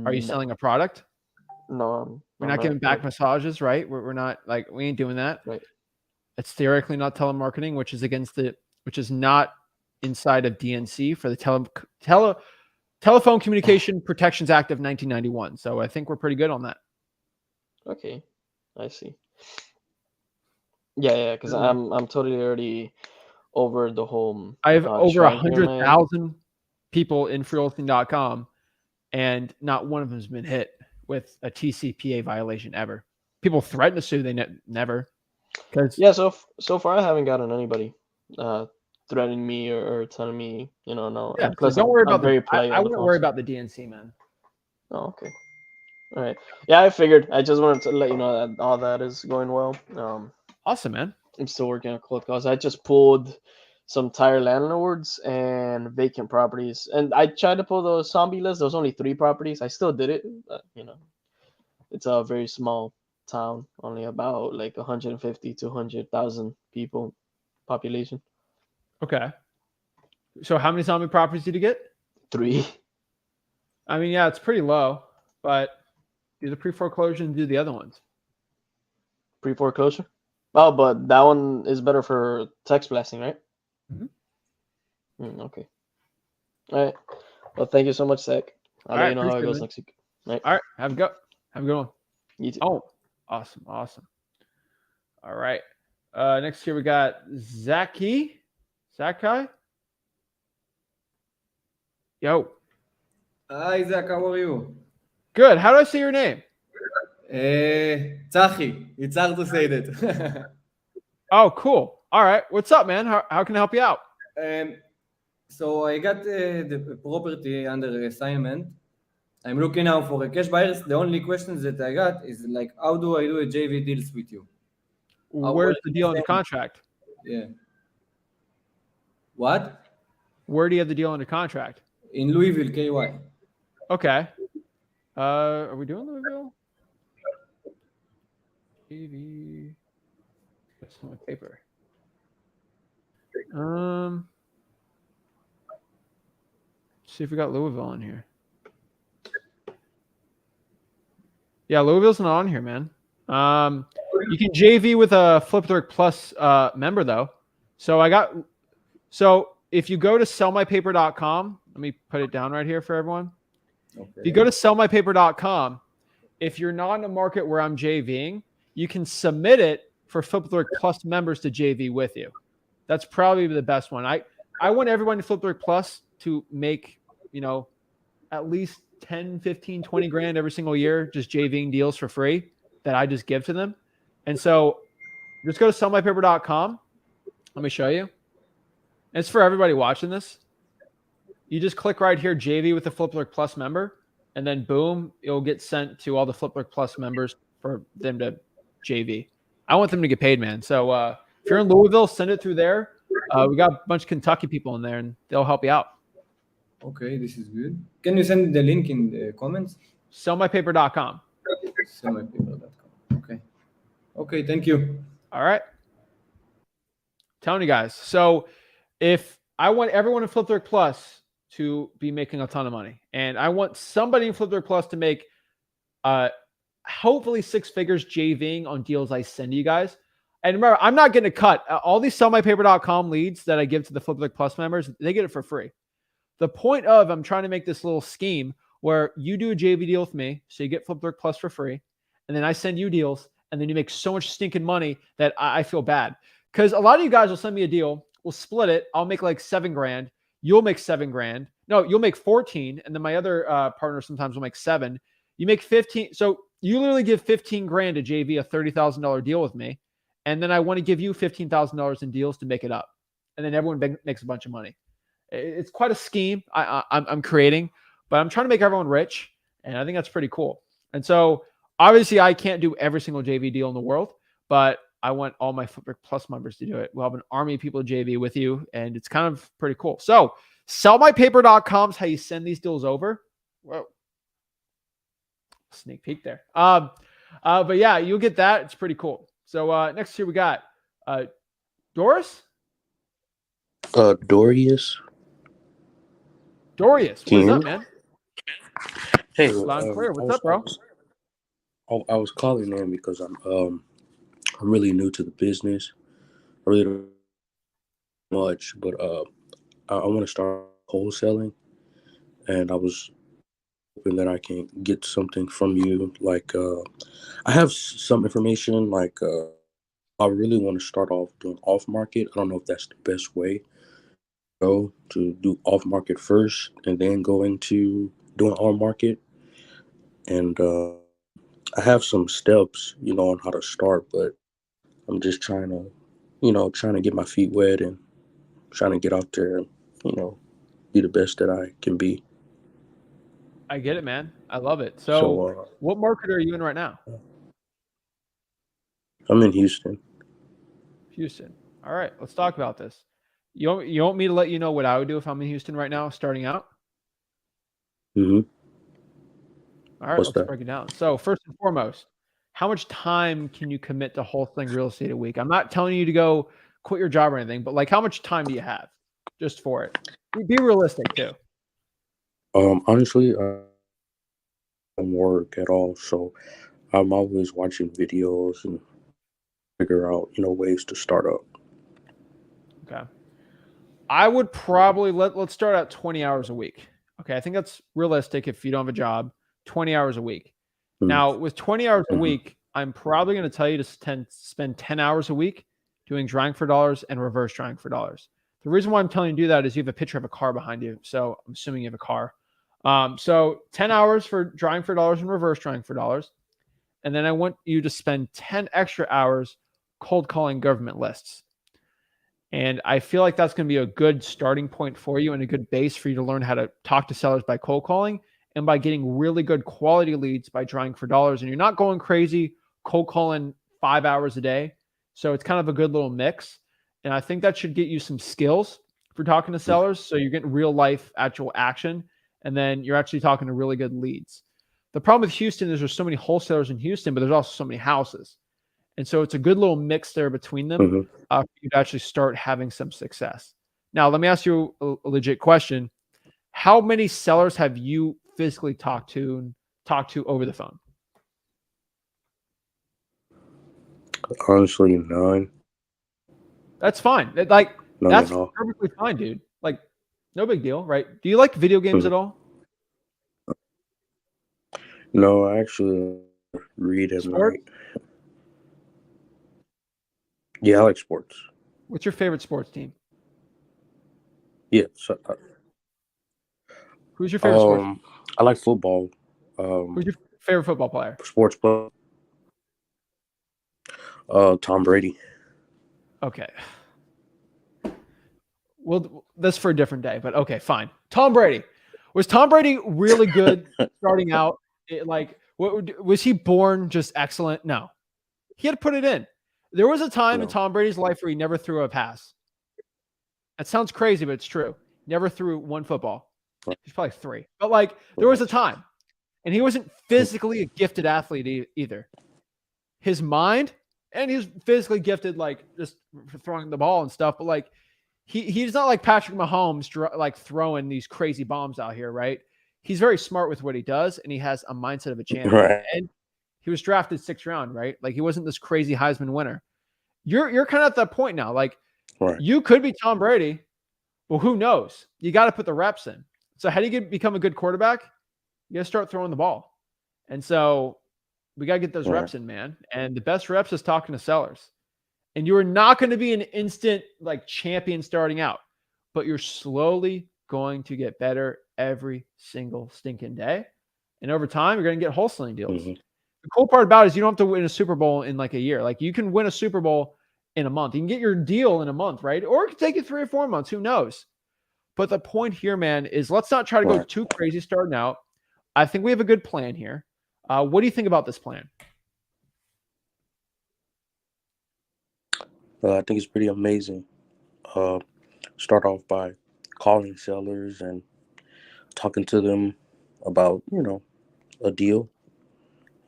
Are you No, selling a product? no, We're I'm not giving not. back massages, right? We're not like we ain't doing that. Right. It's theoretically not telemarketing, which is not inside of DNC for the Telephone Communication Protections Act of 1991. So I think we're pretty good on that. Okay, I see. Yeah, because I'm totally already over the whole I have over trying here on my end. 100,000 people in freelisting.com, and not one of them has been hit with a TCPA violation ever. People threaten to sue, they never. Because Yeah, so far I haven't gotten anybody threatening me or telling me, no. yeah, And so plus, don't I'm worry I'm about the. very polite I on the wouldn't phone. worry So. about the DNC, man. Oh, okay. All right. Yeah, I figured. I just wanted to let you know that all that is going well. Awesome, man. I'm still working on cold calls. I just pulled some tire landlords and vacant properties, and I tried to pull the zombie list. There was only 3 properties. I still did it. But, it's a very small town, only about like 150 to 200,000 people population. Okay. So how many zombie properties did you get? 3. I mean, yeah, it's pretty low, but do the pre-foreclosure and do the other ones. Pre-foreclosure. Oh, but that one is better for text blasting, right? Mhm. Okay. All right. Well, thank you so much, Zach. I'll All let right, you know how it appreciate it, goes man. next week. All right. All right, have a good one. You too. Oh, awesome. All right. Next here we got Zakai. Yo, Hi, Zach, how are you? good. How do I say your name? Tzachi, it's hard to say that. Oh, cool. All right. What's up, man? How can I help you out? So I got the property under assignment. I'm looking now for a cash buyers. The only questions that I got is like, how do I do a JV deals with you? Where's the deal under contract? Yeah. What? Where do you have the deal under contract? In Louisville, KY. Okay. Are we doing Louisville? TV. That's my paper. See if we got Louisville in here. Yeah, Louisville's not on here, man. You can JV with a Flipboard Plus member though. So if you go to sellmypaper.com, let me put it down right here for everyone. Okay. If you go to sellmypaper.com, if you're not in a market where I'm JVing, you can submit it for Flipboard Plus members to JV with you. That's probably the best one. I want everyone in Flipboard Plus to make, at least 10, 15, 20 grand every single year, just JVing deals for free that I just give to them. And so just go to sellmypaper.com. Let me show you. It's for everybody watching this. You just click right here, JV with the Flipboard Plus member, and then boom, it'll get sent to all the Flipboard Plus members for them to JV. I want them to get paid, man. So if you're in Louisville, send it through there. We got a bunch of Kentucky people in there, and they'll help you out. Okay, this is good. Can you send the link in the comments? Sellmypaper.com. Sellmypaper.com. Okay. Okay, thank you. All right. Telling you guys. So if I want everyone in Flipboard Plus to be making a ton of money, and I want somebody in Flipboard Plus to make hopefully 6 figures JVing on deals I send to you guys. And remember, I'm not getting a cut. All these sellmypaper.com leads that I give to the Flipboard Plus members, they get it for free. The point of I'm trying to make this little scheme where you do a JV deal with me, so you get Flipboard Plus for free, and then I send you deals, and then you make so much stinking money that I feel bad. Because a lot of you guys will send me a deal, we'll split it, I'll make like 7 grand, you'll make 7 grand. No, you'll make 14, and then my other partner sometimes will make 7. You make 15. So you literally give 15 grand to JV a $30,000 deal with me, and then I want to give you $15,000 in deals to make it up, and then everyone makes a bunch of money. It's quite a scheme I'm creating, but I'm trying to make everyone rich, and I think that's pretty cool. And so obviously I can't do every single JV deal in the world, but I want all my Flipboard Plus members to do it. We'll have an army of people to JV with you, and it's kind of pretty cool. So sellmypaper.com is how you send these deals over. Whoa. Sneak peek there. But yeah, you'll get that. It's pretty cool. So next here we got Doris? Dorius. Dorius, what is up, man? Hey, Loud and clear. What's up, bro? I was calling in because I'm really new to the business. I really don't know much, but I want to start wholesaling, and I was hoping that I can get something from you. Like, I have some information. Like, I really want to start off doing off market. I don't know if that's the best way. Go to do off market first, and then go into doing on market. And I have some steps, on how to start, but I'm just trying to get my feet wet and trying to get out there and, be the best that I can be. I get it, man. I love it. So what market are you in right now? I'm in Houston. Houston. All right, let's talk about this. You want me to let you know what I would do if I'm in Houston right now, starting out? Mm-hmm. All right, let's break it down. So first and foremost, how much time can you commit to wholesaling real estate a week? I'm not telling you to go quit your job or anything, but like how much time do you have just for it? Be realistic too. Honestly, I don't work at all, so I'm always watching videos and figure out, ways to start up. Okay. I would probably let's start at 20 hours a week. Okay, I think that's realistic if you don't have a job. 20 hours a week. Mm-hmm. Now, with 20 hours a week, I'm probably going to tell you to spend 10 hours a week doing drawing for dollars and reverse drawing for dollars. The reason why I'm telling you to do that is you have a picture of a car behind you, so I'm assuming you have a car. So 10 hours for drawing for dollars and reverse drawing for dollars, and then I want you to spend 10 extra hours cold calling government lists. And I feel like that's going to be a good starting point for you and a good base for you to learn how to talk to sellers by cold calling and by getting really good quality leads by drawing for dollars. And you're not going crazy cold calling 5 hours a day. So it's kind of a good little mix. And I think that should get you some skills for talking to sellers. So you're getting real life actual action. And then you're actually talking to really good leads. The problem with Houston is there's so many wholesalers in Houston, but there's also so many houses. And so it's a good little mix there between them for you to actually start having some success. Now, let me ask you a legit question. how many sellers have you physically talked to over the phone? Honestly, none. That's fine. None That's at all. perfectly fine, dude. Like, no big deal, right? Do you like video games Mhm. at all? No, I actually read and Sports? write. Yeah, I like sports. What's your favorite sports team? Yeah, so, Who's your favorite sports? I like football. Who's your favorite football player? Sports play. Tom Brady. Okay. Well, that's for a different day, but okay, fine. Tom Brady. Was Tom Brady really good starting out? Was he born just excellent? No. He had to put it in. There was a time in No. Tom Brady's life where he never threw a pass. That sounds crazy, but it's true. Never threw one football. Right. He's probably 3. But there was a time. And he wasn't physically a gifted athlete either. His mind, and he was physically gifted, just for throwing the ball and stuff. But he's not like Patrick Mahomes, throwing these crazy bombs out here, right? He's very smart with what he does, and he has a mindset of a champion. Right. And he was drafted 6th round, right? He wasn't this crazy Heisman winner. You're kind of at that point now. Right. You could be Tom Brady, but who knows? You got to put the reps in. So how do you become a good quarterback? You got to start throwing the ball. And so we got to get those reps in, man. And the best reps is talking to sellers. And you are not going to be an instant champion starting out, but you're slowly going to get better every single stinking day. And over time, you're going to get wholesaling deals. Mm-hmm. The cool part about it is you don't have to win a Super Bowl in a year. You can win a Super Bowl in a month. You can get your deal in a month, right? Or it could take you 3 or 4 months. Who knows? But the point here, man, is let's not try to go too crazy starting out. I think we have a good plan here. What do you think about this plan? I think it's pretty amazing. Start off by calling sellers and talking to them about, a deal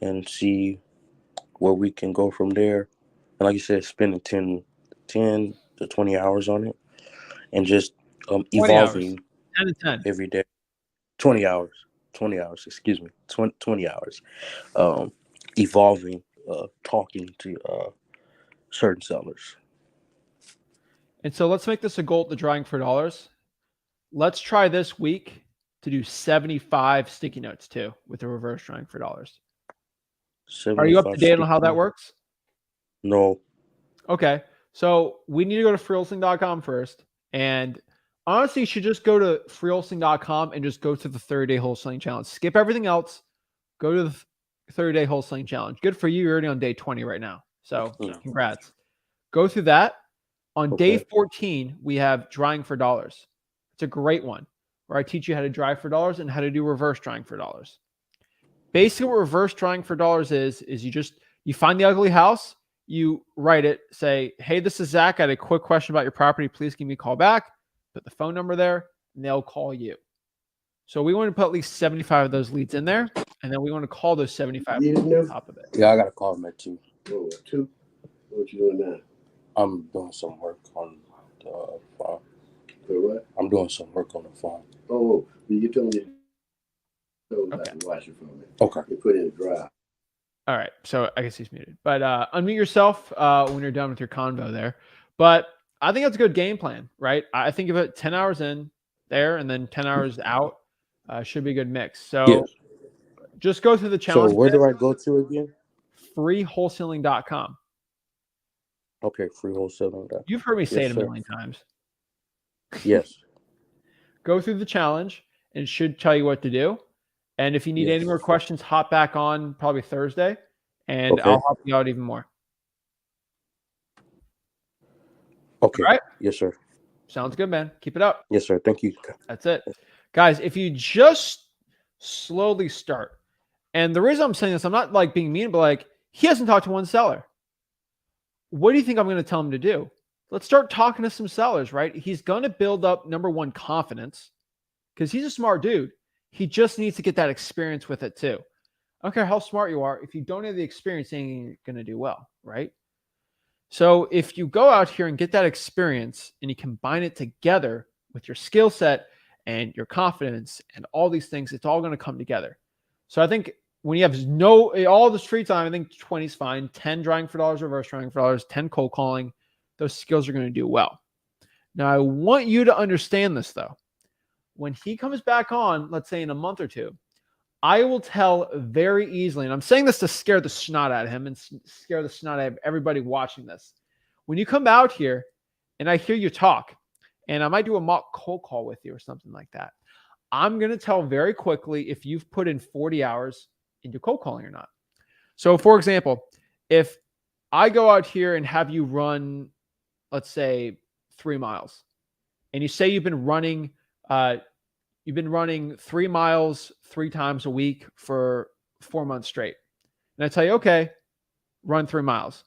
and see where we can go from there. And like you said, spending 10 to 20 hours on it and just evolving 10 to 10. every day. 20 hours, excuse me, 20 hours. Evolving, talking to certain sellers. And so let's make this a goal at the Drawing for Dollars. Let's try this week to do 75 sticky notes too with the reverse Drawing for Dollars. Are you up to date on how that works? No. Okay. So we need to go to freewholesaling.com first. And honestly, you should just go to freewholesaling.com and just go to the 30-day wholesaling challenge. Skip everything else. Go to the 30-day wholesaling challenge. Good for you. You're already on day 20 right now. So congrats. Go through that. On day 14, we have Drawing for Dollars. It's a great one where I teach you how to drive for dollars and how to do reverse drawing for dollars. Basically, what reverse drawing for dollars is you find the ugly house, you write it, say, hey, this is Zach. I had a quick question about your property. Please give me a call back. Put the phone number there, and they'll call you. So we want to put at least 75 of those leads in there, and then we want to call those 75 on top of it. Yeah, I got to call them at 2. Oh, 2? What you doing now? I'm doing some work on the farm. For what? I'm doing some work on the farm. Oh, you told me Okay. to watch it for me. Okay. You put it in the dry. All right. So I guess he's muted. But unmute yourself when you're done with your convo there. But I think that's a good game plan, right? I think of it 10 hours in there and then 10 hours out should be a good mix. So just go through the challenge. So where do I go to again? Freewholesaling.com. Okay, freewholesaling.com. You've heard me say it a million times. Yes. Go through the challenge and it should tell you what to do. And if you need any more questions, hop back on probably Thursday and I'll help you out even more. Okay. All right. Yes, sir. Sounds good, man. Keep it up. Yes, sir. Thank you. That's it. Guys, if you just slowly start, and the reason I'm saying this, I'm not being mean, but he hasn't talked to one seller. What do you think I'm going to tell him to do? Let's start talking to some sellers, right? He's going to build up, number one, confidence because he's a smart dude. He just needs to get that experience with it too. I don't care how smart you are. If you don't have the experience, you ain't going to do well, right? So if you go out here and get that experience and you combine it together with your skill set and your confidence and all these things, it's all going to come together. So I think when you have all the street time, I think 20 is fine. 10 drawing for dollars, reverse drawing for dollars, 10 cold calling, those skills are going to do well. Now, I want you to understand this, though. When he comes back on, let's say in a month or two, I will tell very easily, and I'm saying this to scare the snot out of him and scare the snot out of everybody watching this. When you come out here and I hear you talk, and I might do a mock cold call with you or something like that, I'm going to tell very quickly if you've put in 40 hours into cold calling or not. So, for example, if I go out here and have you run, let's say, 3 miles, and you say you've been running 3 miles 3 times a week for 4 months straight, and I tell you, okay, run 3 miles.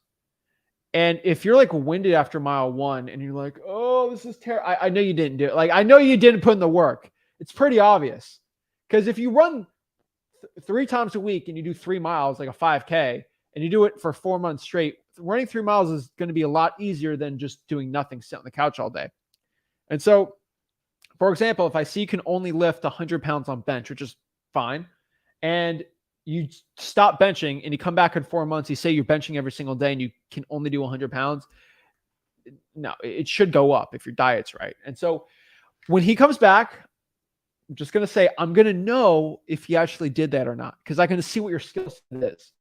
And if you're like winded after mile 1 and you're like, oh, this is terrible. I know you didn't do it. Like, I know you didn't put in the work. It's pretty obvious. Because if you run 3 times a week and you do 3 miles, like a 5K, and you do it for 4 months straight, running 3 miles is going to be a lot easier than just doing nothing, sitting on the couch all day. And so, for example, if I see you can only lift 100 pounds on bench, which is fine, and you stop benching and you come back in 4 months, you say you're benching every single day and you can only do 100 pounds. No, it should go up if your diet's right. And so when he comes back, I'm just going to say, I'm going to know if he actually did that or not, because I'm going to see what your skill set is.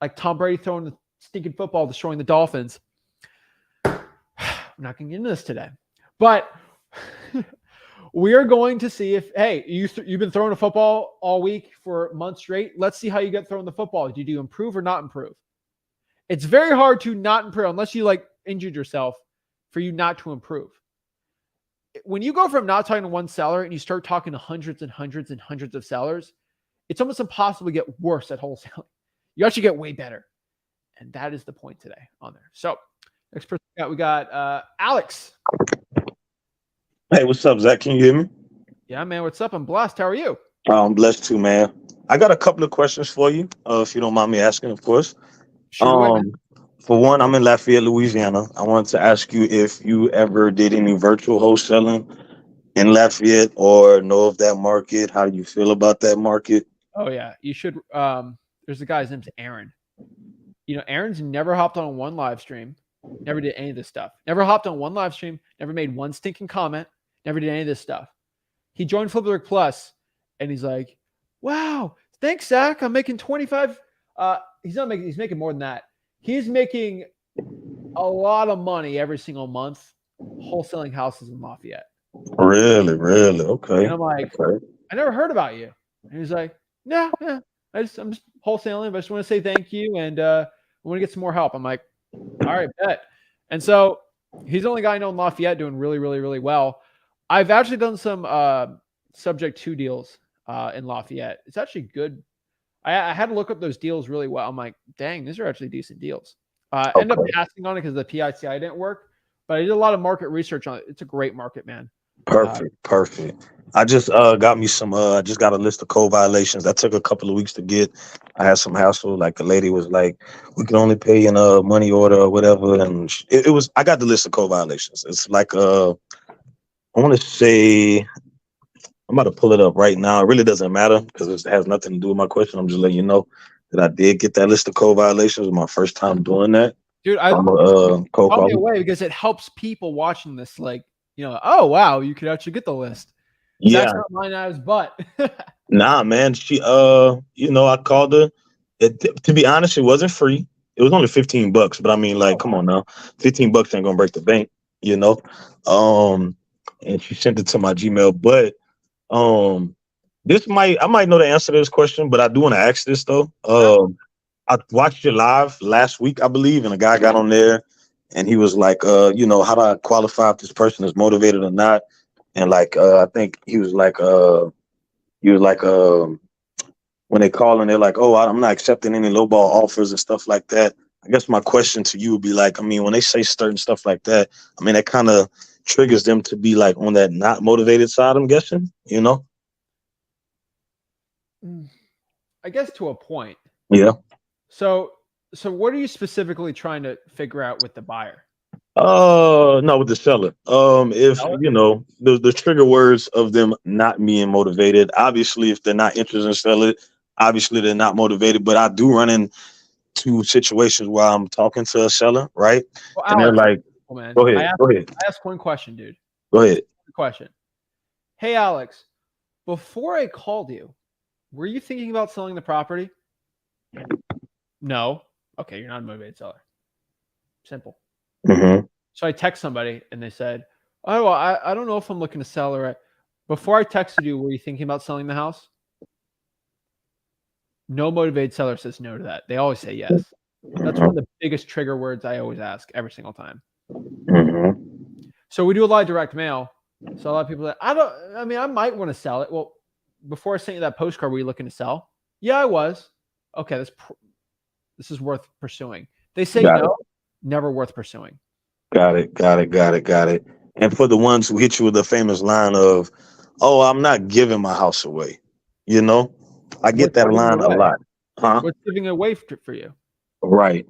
Like Tom Brady throwing the stinking football, destroying the Dolphins. We're not going to get into this today, but we are going to see if, hey, you've been throwing a football all week for months straight. Let's see how you get throwing the football. Did you improve or not improve? It's very hard to not improve unless you like injured yourself for you not to improve. When you go from not talking to one seller and you start talking to hundreds and hundreds and hundreds of sellers, it's almost impossible to get worse at wholesaling. You actually get way better. And that is the point today on there. So next person we got Alex. Hey, what's up, Zach? Can you hear me? Yeah, man. What's up? I'm blessed. How are you? I'm blessed too, man. I got a couple of questions for you, if you don't mind me asking, of course. Sure. For one, I'm in Lafayette, Louisiana. I wanted to ask you if you ever did any virtual wholesaling in Lafayette or know of that market. How do you feel about that market? Oh, yeah. You should. There's a guy's name's Aaron. You know, Aaron's never hopped on one live stream, never did any of this stuff. Never hopped on one live stream, never made one stinking comment, never did any of this stuff. He joined Flipbook Plus, and he's like, wow, thanks, Zach. I'm making 25. He's making more than that. He's making a lot of money every single month wholesaling houses in Lafayette. Really? Okay. And I'm like, Okay. I never heard about you. And he's like, yeah. I'm just wholesaling, but I just want to say thank you, and I want to get some more help. I'm like, all right, bet. And so he's the only guy I know in Lafayette doing really, really, really well. I've actually done some subject to deals in Lafayette. It's actually good. I had to look up those deals really well. I'm like, dang, these are actually decent deals. Ended up passing on it because the PICI didn't work, but I did a lot of market research on it. It's a great market, man. Perfect. I just got me some. I just got a list of code violations. That took a couple of weeks to get. I had some hassle. Like the lady was like, "We can only pay in a money order or whatever," and it was. I got the list of code violations. It's like I want to say, I'm about to pull it up right now. It really doesn't matter because it has nothing to do with my question. I'm just letting you know that I did get that list of code violations. It was my first time doing that. Dude, I'm a code call me caller. away because it helps people watching this. Like, you know, oh wow, you could actually get the list. Yeah. Zach's not lying out of his butt. Nah, man. She I called her. To be honest, it wasn't free. It was only $15, but I mean, like, come on now, $15 ain't gonna break the bank, you know. And she sent it to my Gmail, but I might know the answer to this question, but I do want to ask this though. I watched it live last week, I believe, and a guy got on there, and he was like, how do I qualify if this person is motivated or not? And like, I think he was like, when they call and they're like, oh, I'm not accepting any lowball offers and stuff like that. I guess my question to you would be like, I mean, when they say certain stuff like that, I mean, that kind of triggers them to be like on that not motivated side, I'm guessing, you know? I guess to a point. Yeah. So what are you specifically trying to figure out with the buyer? No, with the seller. If Seller? you know the trigger words of them not being motivated. Obviously, if they're not interested in selling, obviously they're not motivated. But I do run into situations where I'm talking to a seller, right? Well, And they're Alex, like, oh man, "Go ahead, go ahead, I asked one question, dude. go Just ahead." one question. Hey, Alex, before I called you, were you thinking about selling the property? No. Okay, you're not a motivated seller. Simple. Hmm. So I text somebody and they said, "Oh, well, I don't know if I'm looking to sell or." Before I texted you, were you thinking about selling the house? No motivated seller says no to that. They always say yes. That's one Hmm. of the biggest trigger words I always ask every single time. Hmm. So we do a lot of direct mail. So a lot of people that I mean, I might want to sell it. Well, before I sent you that postcard, were you looking to sell? Yeah, I was. Okay, this is worth pursuing. They say Got it. no, never worth pursuing. Got it. Got it. Got it. Got it. And for the ones who hit you with the famous line of, "Oh, I'm not giving my house away," you know, I get What's that giving it line a away? lot. Huh? What's giving it away for you? Right.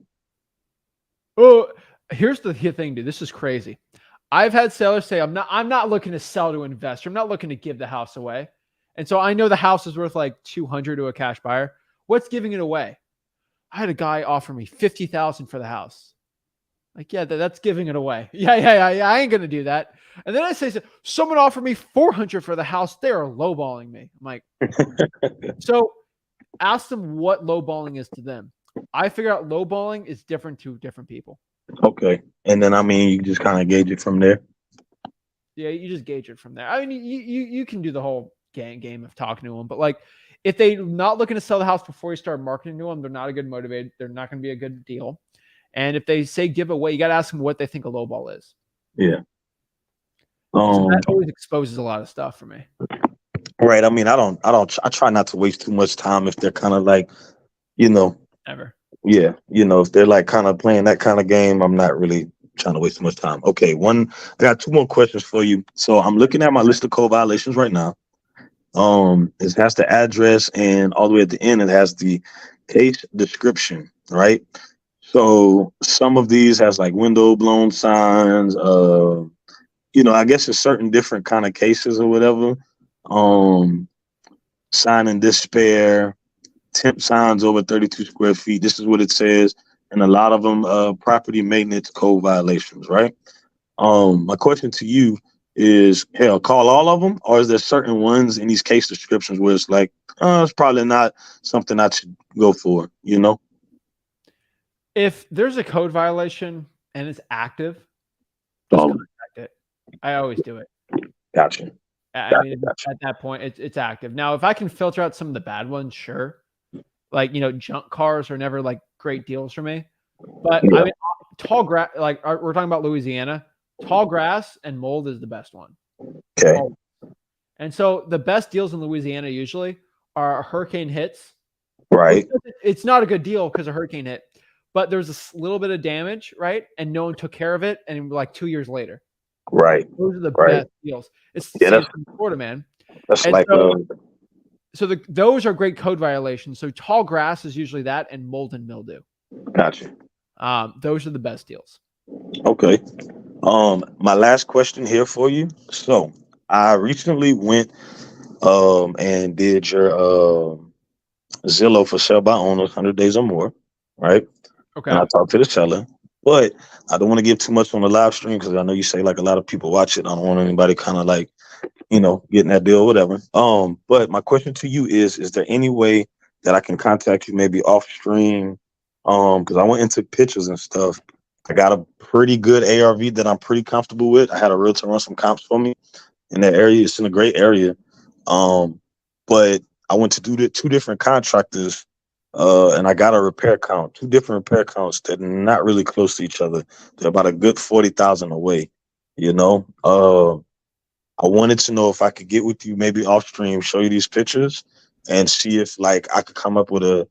Oh, here's the thing, dude. This is crazy. I've had sellers say, I'm not looking to sell to an investor. I'm not looking to give the house away. And so I know the house is worth like 200 to a cash buyer. What's giving it away? I had a guy offer me 50,000 for the house. Like, yeah, that's giving it away. Yeah. I ain't gonna do that. And then I say, someone offered me 400 for the house. They are lowballing me. I'm like, so ask them what lowballing is to them. I figure out lowballing is different to different people. Okay. And then I mean, you just kind of gauge it from there. Yeah, you just gauge it from there. I mean, you can do the whole game of talking to them, but like if they're not looking to sell the house before you start marketing to them, they're not a good motivated. They're not going to be a good deal. And if they say give away, you got to ask them what they think a low ball is. Yeah. And so Um. that always exposes a lot of stuff for me. Right. I mean, I try not to waste too much time if they're kind of like, you know, Ever. yeah, if they're like kind of playing that kind of game, I'm not really trying to waste too much time. Okay. I got two more questions for you. So I'm looking at my list of code violations right now. It has the address, and all the way at the end, it has the case description, right? So some of these has like window blown signs, I guess it's certain different kind of cases or whatever. Um, Sign in despair, temp signs over 32 square feet. This is what it says. And a lot of them, property maintenance code violations, right? My question to you is, hell, call all of them, or is there certain ones in these case descriptions where it's like, it's probably not something I should go for, If there's a code violation and it's active, just Um, contact it. I always do it. gotcha. I Gotcha. mean, Gotcha. at that point, it's active. Now, if I can filter out some of the bad ones, sure. Like, junk cars are never like great deals for me. But I Yeah. mean, tall grass, like we're talking about Louisiana, tall grass and mold is the best one. Okay. Always. And so the best deals in Louisiana usually are hurricane hits. Right. It's not a good deal because a hurricane hit, but there's a little bit of damage, right? And no one took care of it. And like 2 years later, Right. those are the Right. best deals. It's the Yeah. same in Florida, man. That's And like, so those are great code violations. So tall grass is usually that, and mold and mildew. gotcha. Those are the best deals. Okay. My last question here for you. So I recently went and did your Zillow for sale by owners, 100 days or more, right? And Okay. I talked to the seller, but I don't want to give too much on the live stream because I know you say like a lot of people watch it. I don't want anybody kind of like, getting that deal, whatever. But my question to you is there any way that I can contact you maybe off stream? Because I went and took pictures and stuff. I got a pretty good ARV that I'm pretty comfortable with. I had a realtor run some comps for me in that area. It's in a great area. But I went to do the two different contractors, and I got a repair count, two different repair counts that are not really close to each other. They're about a good 40,000 away. I wanted to know if I could get with you maybe off stream, show you these pictures, and see if like I could come up with a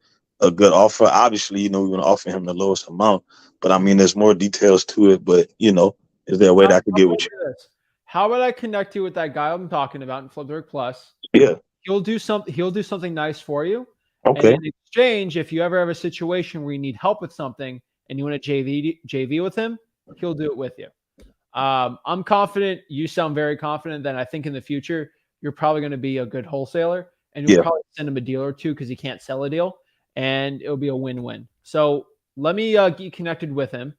good offer. Obviously, we want to offer him the lowest amount, but I mean, there's more details to it. But is there a way that I could How get about with you? this? How about I connect you with that guy I'm talking about in Flipboard Plus? Yeah. He'll do something nice for you. And Okay. in exchange, if you ever have a situation where you need help with something and you want to JV with him, he'll do it with you. I'm confident. You sound very confident. Then I think in the future you're probably going to be a good wholesaler, and you'll Yeah. probably send him a deal or two because he can't sell a deal, and it'll be a win-win. So let me get connected with him.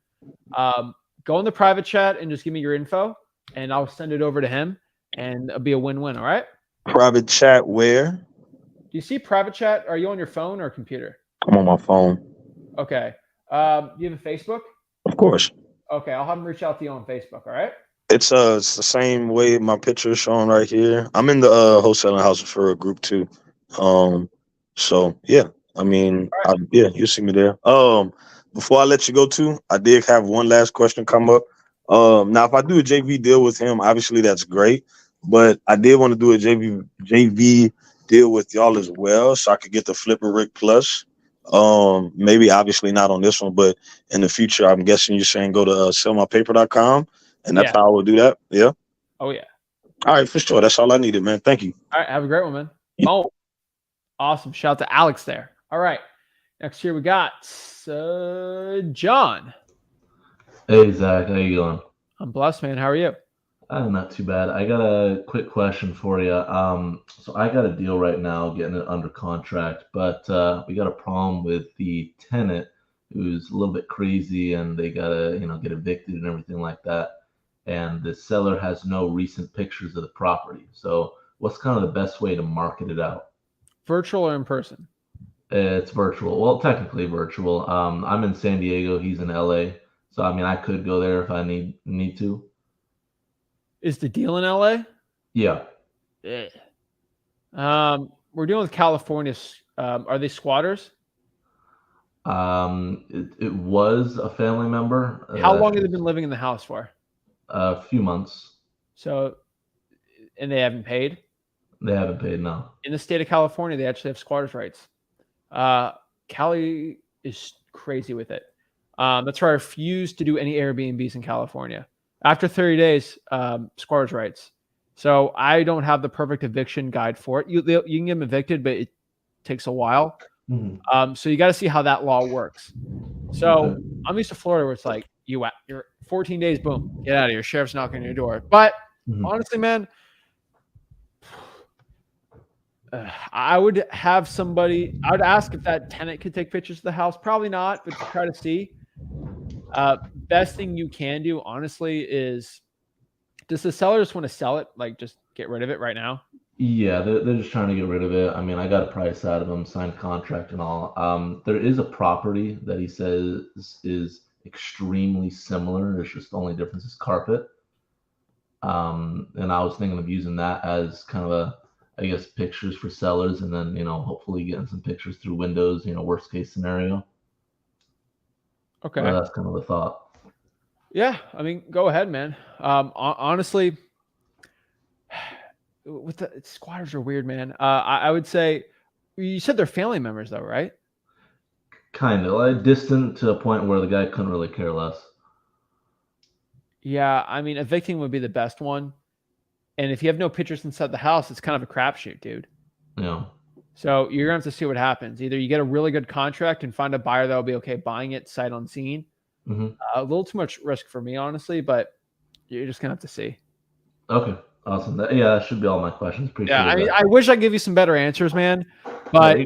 Go in the private chat and just give me your info, and I'll send it over to him, and it'll be a win-win. All right? Private chat where? Do you see private chat? Are you on your phone or computer? I'm on my phone. Okay. Do you have a Facebook? Of course. Okay, I'll have him reach out to you on Facebook. All right? It's the same way my picture is shown right here. I'm in the wholesaling house for a group too. So yeah, I mean, yeah, you'll see me there. Before I let you go too, I did have one last question come up. Now if I do a JV deal with him, obviously that's great, but I did want to do a JV deal with y'all as well, so I could get the Flipper Rick Plus. Maybe obviously not on this one, but in the future, I'm guessing you're saying go to sellmypaper.com. And that's how I will do that. Yeah. Oh, yeah. All right, for sure. That's all I needed, man. Thank you. All right. Have a great one, man. Oh, awesome. Shout out to Alex there. All right. Next here we got John. Hey, Zach. How you doing? I'm blessed, man. How are you? Not too bad. I got a quick question for you. So I got a deal right now, getting it under contract, but we got a problem with the tenant who's a little bit crazy, and they gotta, get evicted and everything like that. And the seller has no recent pictures of the property. So what's kind of the best way to market it out? Virtual or in person? It's virtual. Well, technically virtual. I'm in San Diego. He's in LA. So I mean, I could go there if I need to. Is the deal in LA? Yeah. We're dealing with California. Are they squatters? It was a family member. How long have they been living in the house for? A few months. So, and they haven't paid? They haven't paid, no. In the state of California, they actually have squatters' rights. Cali is crazy with it. That's why I refuse to do any Airbnbs in California. After 30 days, squatters' rights. So I don't have the perfect eviction guide for it. You can get them evicted, but it takes a while. Mm-hmm. So you got to see how that law works. So I'm used to Florida where it's like you're 14 days, boom, get out of here. Sheriff's knocking on your door. But honestly, man, I would have somebody. I would ask if that tenant could take pictures of the house. Probably not, but to try to see. Best thing you can do, honestly, is does the seller just want to sell it? Like, just get rid of it right now? Yeah, they're just trying to get rid of it. I mean, I got a price out of him, signed contract and all. There is a property that he says is extremely similar. There's just the only difference is carpet. And I was thinking of using that as kind of I guess, pictures for sellers, and then, hopefully getting some pictures through windows, worst case scenario. Okay. So that's kind of the thought. Yeah, I mean, go ahead, man. Honestly, with the squatters are weird, man. I would say you said they're family members, though, right? Kind of like distant to a point where the guy couldn't really care less. Yeah, I mean, evicting would be the best one. And if you have no pictures inside the house, it's kind of a crapshoot, dude. Yeah. So you're going to have to see what happens. Either you get a really good contract and find a buyer that will be okay buying it sight unseen. A little too much risk for me, honestly, but you're just going to have to see. Okay. Awesome. That should be all my questions. Appreciate it. I mean, I wish I'd give you some better answers, man. But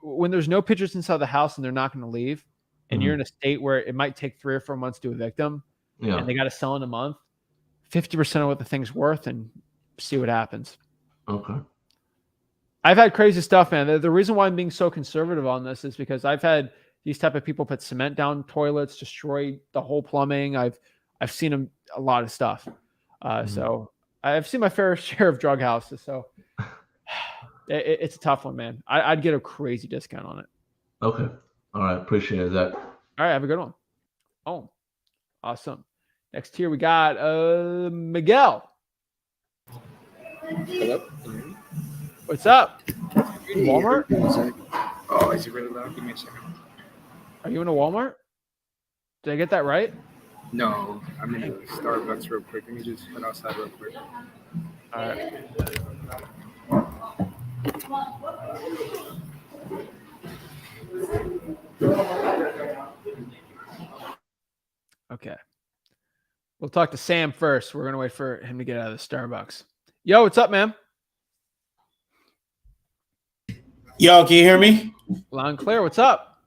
when there's no pictures inside the house and they're not going to leave, and you're in a state where it might take 3 or 4 months to evict them, and they got to sell in a month, 50% of what the thing's worth, and see what happens. Okay. I've had crazy stuff, man. The reason why I'm being so conservative on this is because I've had these type of people put cement down toilets, destroy the whole plumbing. I've seen them a lot of stuff. So I've seen my fair share of drug houses. So it's a tough one, man. I'd get a crazy discount on it. Okay. All right. Appreciate it, Zach. All right. Have a good one. Oh, awesome. Next here we got Miguel. Hello? What's up? You in Walmart? Oh, is it really loud? Give me a second. Are you in a Walmart? Did I get that right? No, I'm in a Starbucks real quick. Let me just run outside real quick. All right. Okay. We'll talk to Sam first. We're gonna wait for him to get out of the Starbucks. Yo, what's up, man? Yo, can you hear me? Loud and clear. What's up?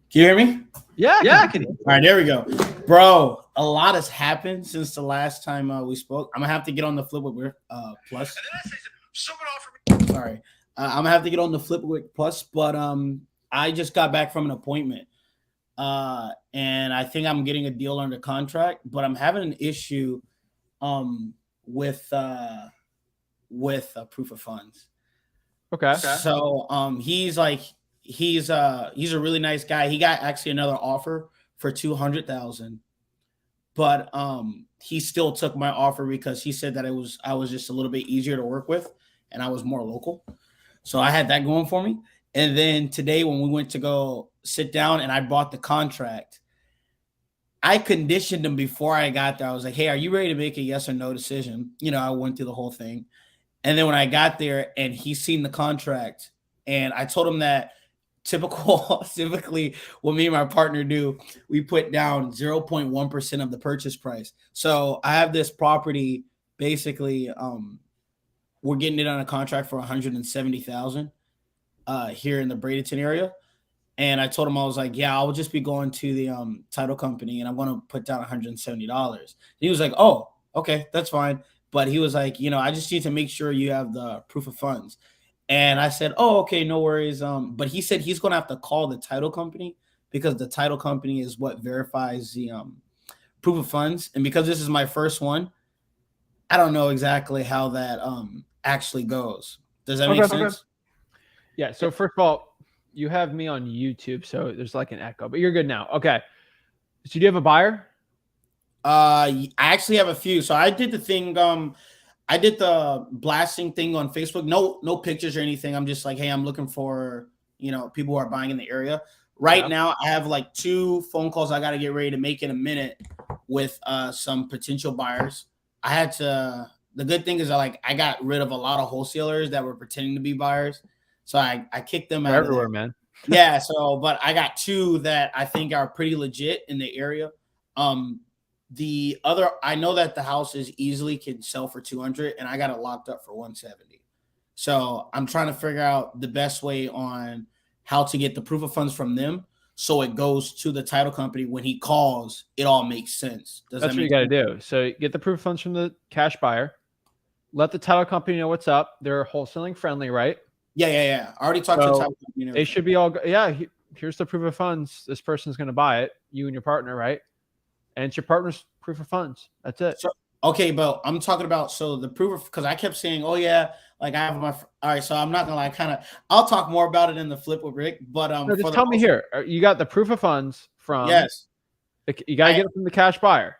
Can you hear me? Yeah, I can. All right, there we go. Bro, a lot has happened since the last time we spoke. I'm gonna have to get on the Flipwick Plus. Sorry. I'm gonna have to get on the Flipwick Plus, but I just got back from an appointment. And I think I'm getting a deal under contract, but I'm having an issue with proof of funds. Okay. So he's a really nice guy. He got actually another offer for $200,000, but he still took my offer because he said that I was just a little bit easier to work with and I was more local. So I had that going for me. And then today when we went to go sit down and I bought the contract, I conditioned him before I got there. I was like, hey, are you ready to make a yes or no decision? You know, I went through the whole thing. And then when I got there and he's seen the contract and I told him that typically what me and my partner do, we put down 0.1% of the purchase price. So I have this property, basically, we're getting it on a contract for $170,000 here in the Bradenton area. And I told him, I was like, yeah, I'll just be going to the title company and I'm going to put down $170. He was like, oh, okay, that's fine. But he was like, you know, I just need to make sure you have the proof of funds. And I said, oh, okay, no worries. But he said he's going to have to call the title company because the title company is what verifies the proof of funds. And because this is my first one, I don't know exactly how that actually goes. Does that make sense? Yeah. So first of all, you have me on YouTube, so there's like an echo, but you're good now. Okay. So do you have a buyer? I actually have a few. So I did the thing. I did the blasting thing on Facebook. No pictures or anything. I'm just like, hey, I'm looking for, you know, people who are buying in the area. Right now, I have like 2 phone calls I got to get ready to make in a minute with some potential buyers. I had to. The good thing is I got rid of a lot of wholesalers that were pretending to be buyers. So I kicked them out everywhere, man. Yeah. So, but I got 2 that I think are pretty legit in the area. The other, I know that the houses easily can sell for 200, and I got it locked up for 170. So I'm trying to figure out the best way on how to get the proof of funds from them, so it goes to the title company. When he calls, it all makes sense. That's what you got to do. So get the proof of funds from the cash buyer. Let the title company know what's up. They're wholesaling friendly, right? Yeah. I already talked to the title company. They should be all. Yeah, here's the proof of funds. This person's going to buy it. You and your partner, right? And it's your partner's proof of funds. That's it. So, okay, but I'm talking about the proof of, because I kept saying, oh yeah, like I have my. All right, so I'm not gonna I'll talk more about it in the flip with Rick. But no, just tell me here. You got the proof of funds from. Yes. You got to get it from the cash buyer.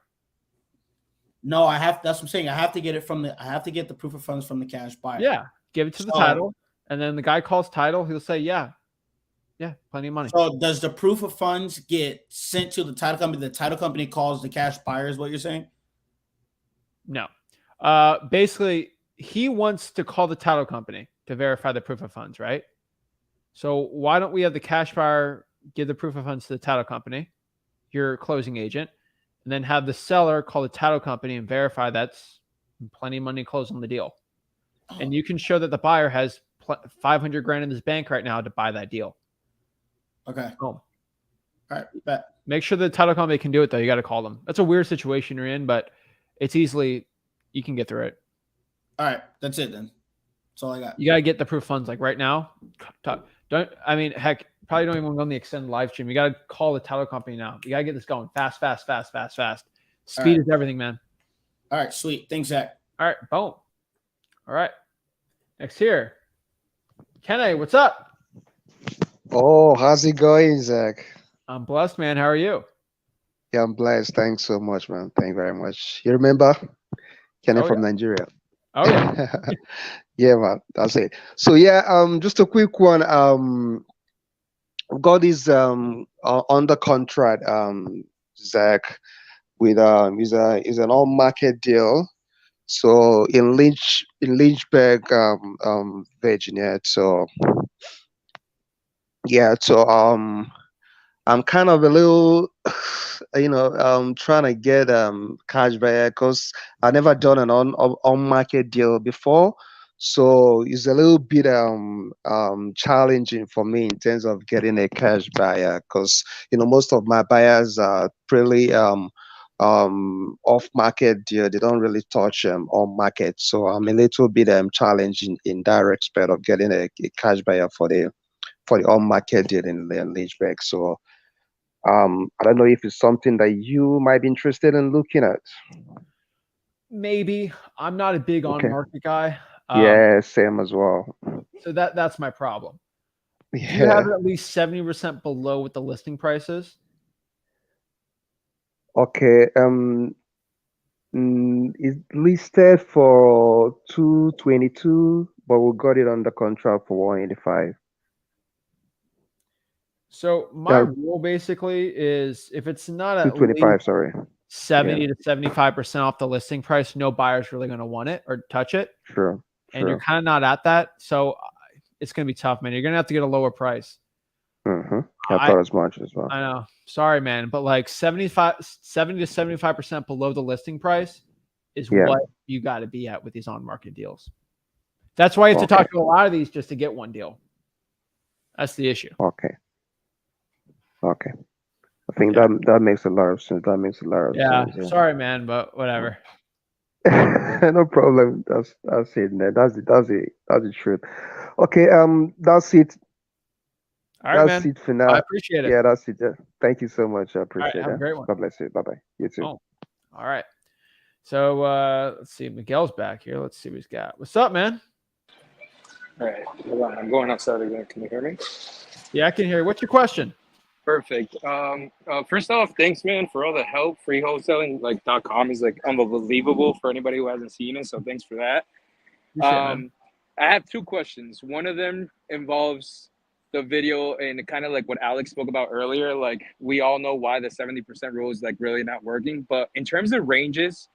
No, I have. That's what I'm saying. I have to get it from the. I have to get the proof of funds from the cash buyer. Yeah, give it to the title, and then the guy calls title. He'll say, yeah, plenty of money. So does the proof of funds get sent to the title company? The title company calls the cash buyer, is what you're saying? No. Basically, he wants to call the title company to verify the proof of funds, right? So why don't we have the cash buyer give the proof of funds to the title company, your closing agent, and then have the seller call the title company and verify that's plenty of money to close on the deal. And you can show that the buyer has $500,000 in his bank right now to buy that deal. Okay. Boom. All right. Bet. Make sure the title company can do it, though. You got to call them. That's a weird situation you're in, but it's easily, you can get through it. All right. That's it then. That's all I got. You got to get the proof of funds like right now. Heck, probably don't even want to go on the extended live stream. You got to call the title company now. You got to get this going fast. Speed is everything, man. All right. Sweet. Thanks, Zach. All right. Boom. All right. Next here. Kenny, what's up? Oh, how's it going, Zach? I'm blessed, man. How are you? Yeah, I'm blessed. Thanks so much, man. Thank you very much. You remember Kenny from Nigeria? Oh, yeah. Yeah, man. That's it. So, yeah, just a quick one. I've got this under contract, Zach, with is an all-market deal. So in Lynchburg, Virginia. So yeah, so I'm kind of a little, trying to get cash buyer because I never done an on market deal before, so it's a little bit challenging for me in terms of getting a cash buyer because most of my buyers are pretty off market deal. They don't really touch on market, so I'm a little bit challenging in that respect of getting a cash buyer for the on market deal in Lynchburg. So I don't know if it's something that you might be interested in looking at. Maybe. I'm not a big on Okay. market guy. Yeah, same as well. So that's my problem. Do you have Yeah. it at least 70% below what the listing price is? Okay. It's listed for 222, but we got it under contract for 185. So my Yeah, rule basically is if it's not at least 225. Sorry. 70 to 75% off the listing price, no buyer's really going to want it or touch it. Sure. And you're Sure. kind of not at that. So it's going to be tough, man. You're going to have to get a lower price. Mm-hmm. I I thought as much as well. I know. Sorry, man. But like 70 to 75% below the listing price is Yeah. what you got to be at with these on market deals. That's why you have to Okay. talk to a lot of these just to get one deal. That's the issue. Okay. Okay. I think Okay. that makes a lot of sense. That makes a lot of Yeah. sense. Yeah. Sorry, man, but whatever. No problem. That's it, man. That's the truth. Okay, that's it. All right, That's man. it for I now. appreciate it. Yeah, that's it. Thank you so much. I All right. appreciate Have a that. great one. God bless you. Bye bye. You too. Oh, all right. So let's see. Miguel's back here. Let's see what he's got. What's up, man? All right, hold on. I'm going outside again. Can you hear me? Yeah, I can hear you. What's your question? Perfect. First off, thanks, man, for all the help. Free wholesaling, like .com is like unbelievable for anybody who hasn't seen it. So thanks for that. Appreciate it, man. I have two questions. One of them involves the video and kind of like what Alex spoke about earlier. Like we all know why the 70% rule is like really not working. But in terms of ranges,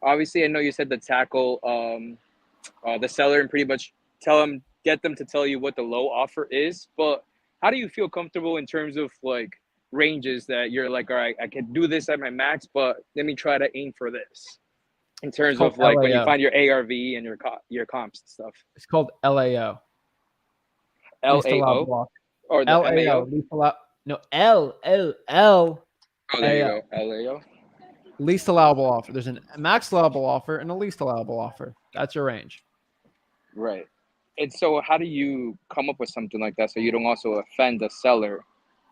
obviously, I know you said to tackle the seller and pretty much get them to tell you what the low offer is. But how do you feel comfortable in terms of like ranges that you're like, all right, I can do this at my max, but let me try to aim for this in terms called of like when you LAO. find your ARV and your comps and stuff. It's called LAO. Least allowable LAO offer. or the LAO. MAO? Least allowed. No, LLL. Oh, there you go. LAO. Least allowable offer. There's a max allowable offer and a least allowable offer. That's your range. Right. And so how do you come up with something like that so you don't also offend the seller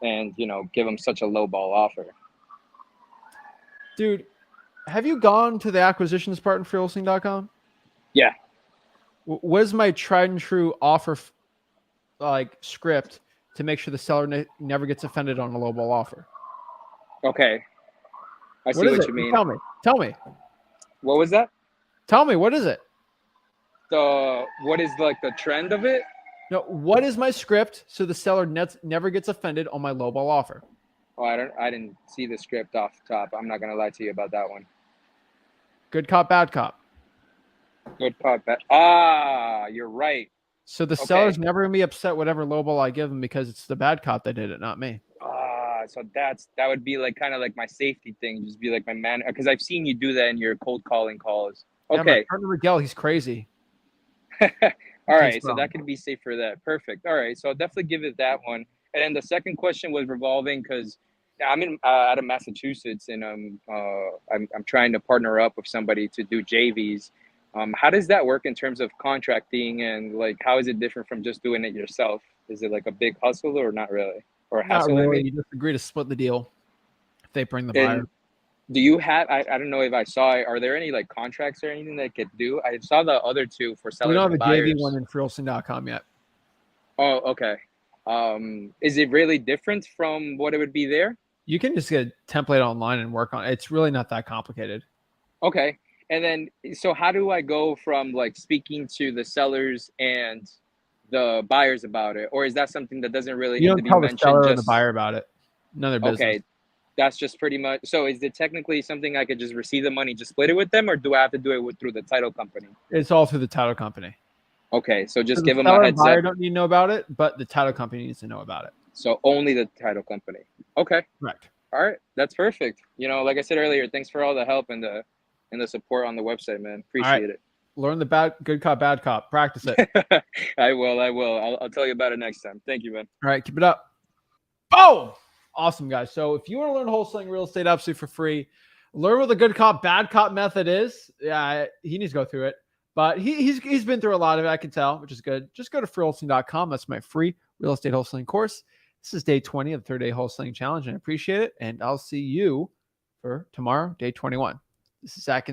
and, give them such a low ball offer? Dude, have you gone to the acquisitions part in freeholding.com? Yeah. What is my tried and true offer script to make sure the seller never gets offended on a low ball offer? Okay. I see what you mean. Tell me. What was that? Tell me, what is it? What is like the trend of it? No, what is my script so the seller never gets offended on my low ball offer? Oh, I didn't see the script off the top. I'm not gonna lie to you about that one. Good cop, bad cop. Good cop, bad. You're right. So the seller's never gonna be upset whatever low ball I give him because it's the bad cop that did it, not me. So that would be like kind of like my safety thing. Just be like my man, because I've seen you do that in your cold calling calls. Yeah, Okay. my partner Miguel, he's crazy. All right, so that could be safe for that. Perfect. All right, so I'll definitely give it that one. And then the second question was revolving because I'm out of Massachusetts and I'm trying to partner up with somebody to do JVs. How does that work in terms of contracting and like how is it different from just doing it yourself? Is it like a big hustle or not really? Or a Not hassle? really. I mean? You just agree to split the deal if they bring the buyer. Do you have? I don't know if I saw it. Are there any like contracts or anything that could do? I saw the other two for sellers. We don't have and a buyers. JV one in freeholding.com yet. Oh, okay. Is it really different from what it would be there? You can just get a template online and work on it. It's really not that complicated. Okay. And then, so how do I go from like speaking to the sellers and the buyers about it? Or is that something that doesn't really need to be tell mentioned? the seller or the buyer about it. None of their business. Okay. That's just pretty much. So is it technically something I could just receive the money, just split it with them? Or do I have to do it through the title company? It's all through the title company. Okay. So just So give the them a seller heads and buyer up. don't need to know about it, but the title company needs to know about it. So only the title company. Okay. Correct. All right. That's perfect. You know, like I said earlier, thanks for all the help and the support on the website, man. Appreciate it. Learn the good cop, bad cop. Practice it. I will. I'll tell you about it next time. Thank you, man. All right, keep it up. Boom! Awesome, guys. So if you want to learn wholesaling real estate absolutely for free, learn what the good cop, bad cop method is. Yeah, he needs to go through it. But he's been through a lot of it, I can tell, which is good. Just go to freewholesaling.com. That's my free real estate wholesaling course. This is day 20 of the 30-day wholesaling challenge, and I appreciate it. And I'll see you for tomorrow, day 21. This is Zach.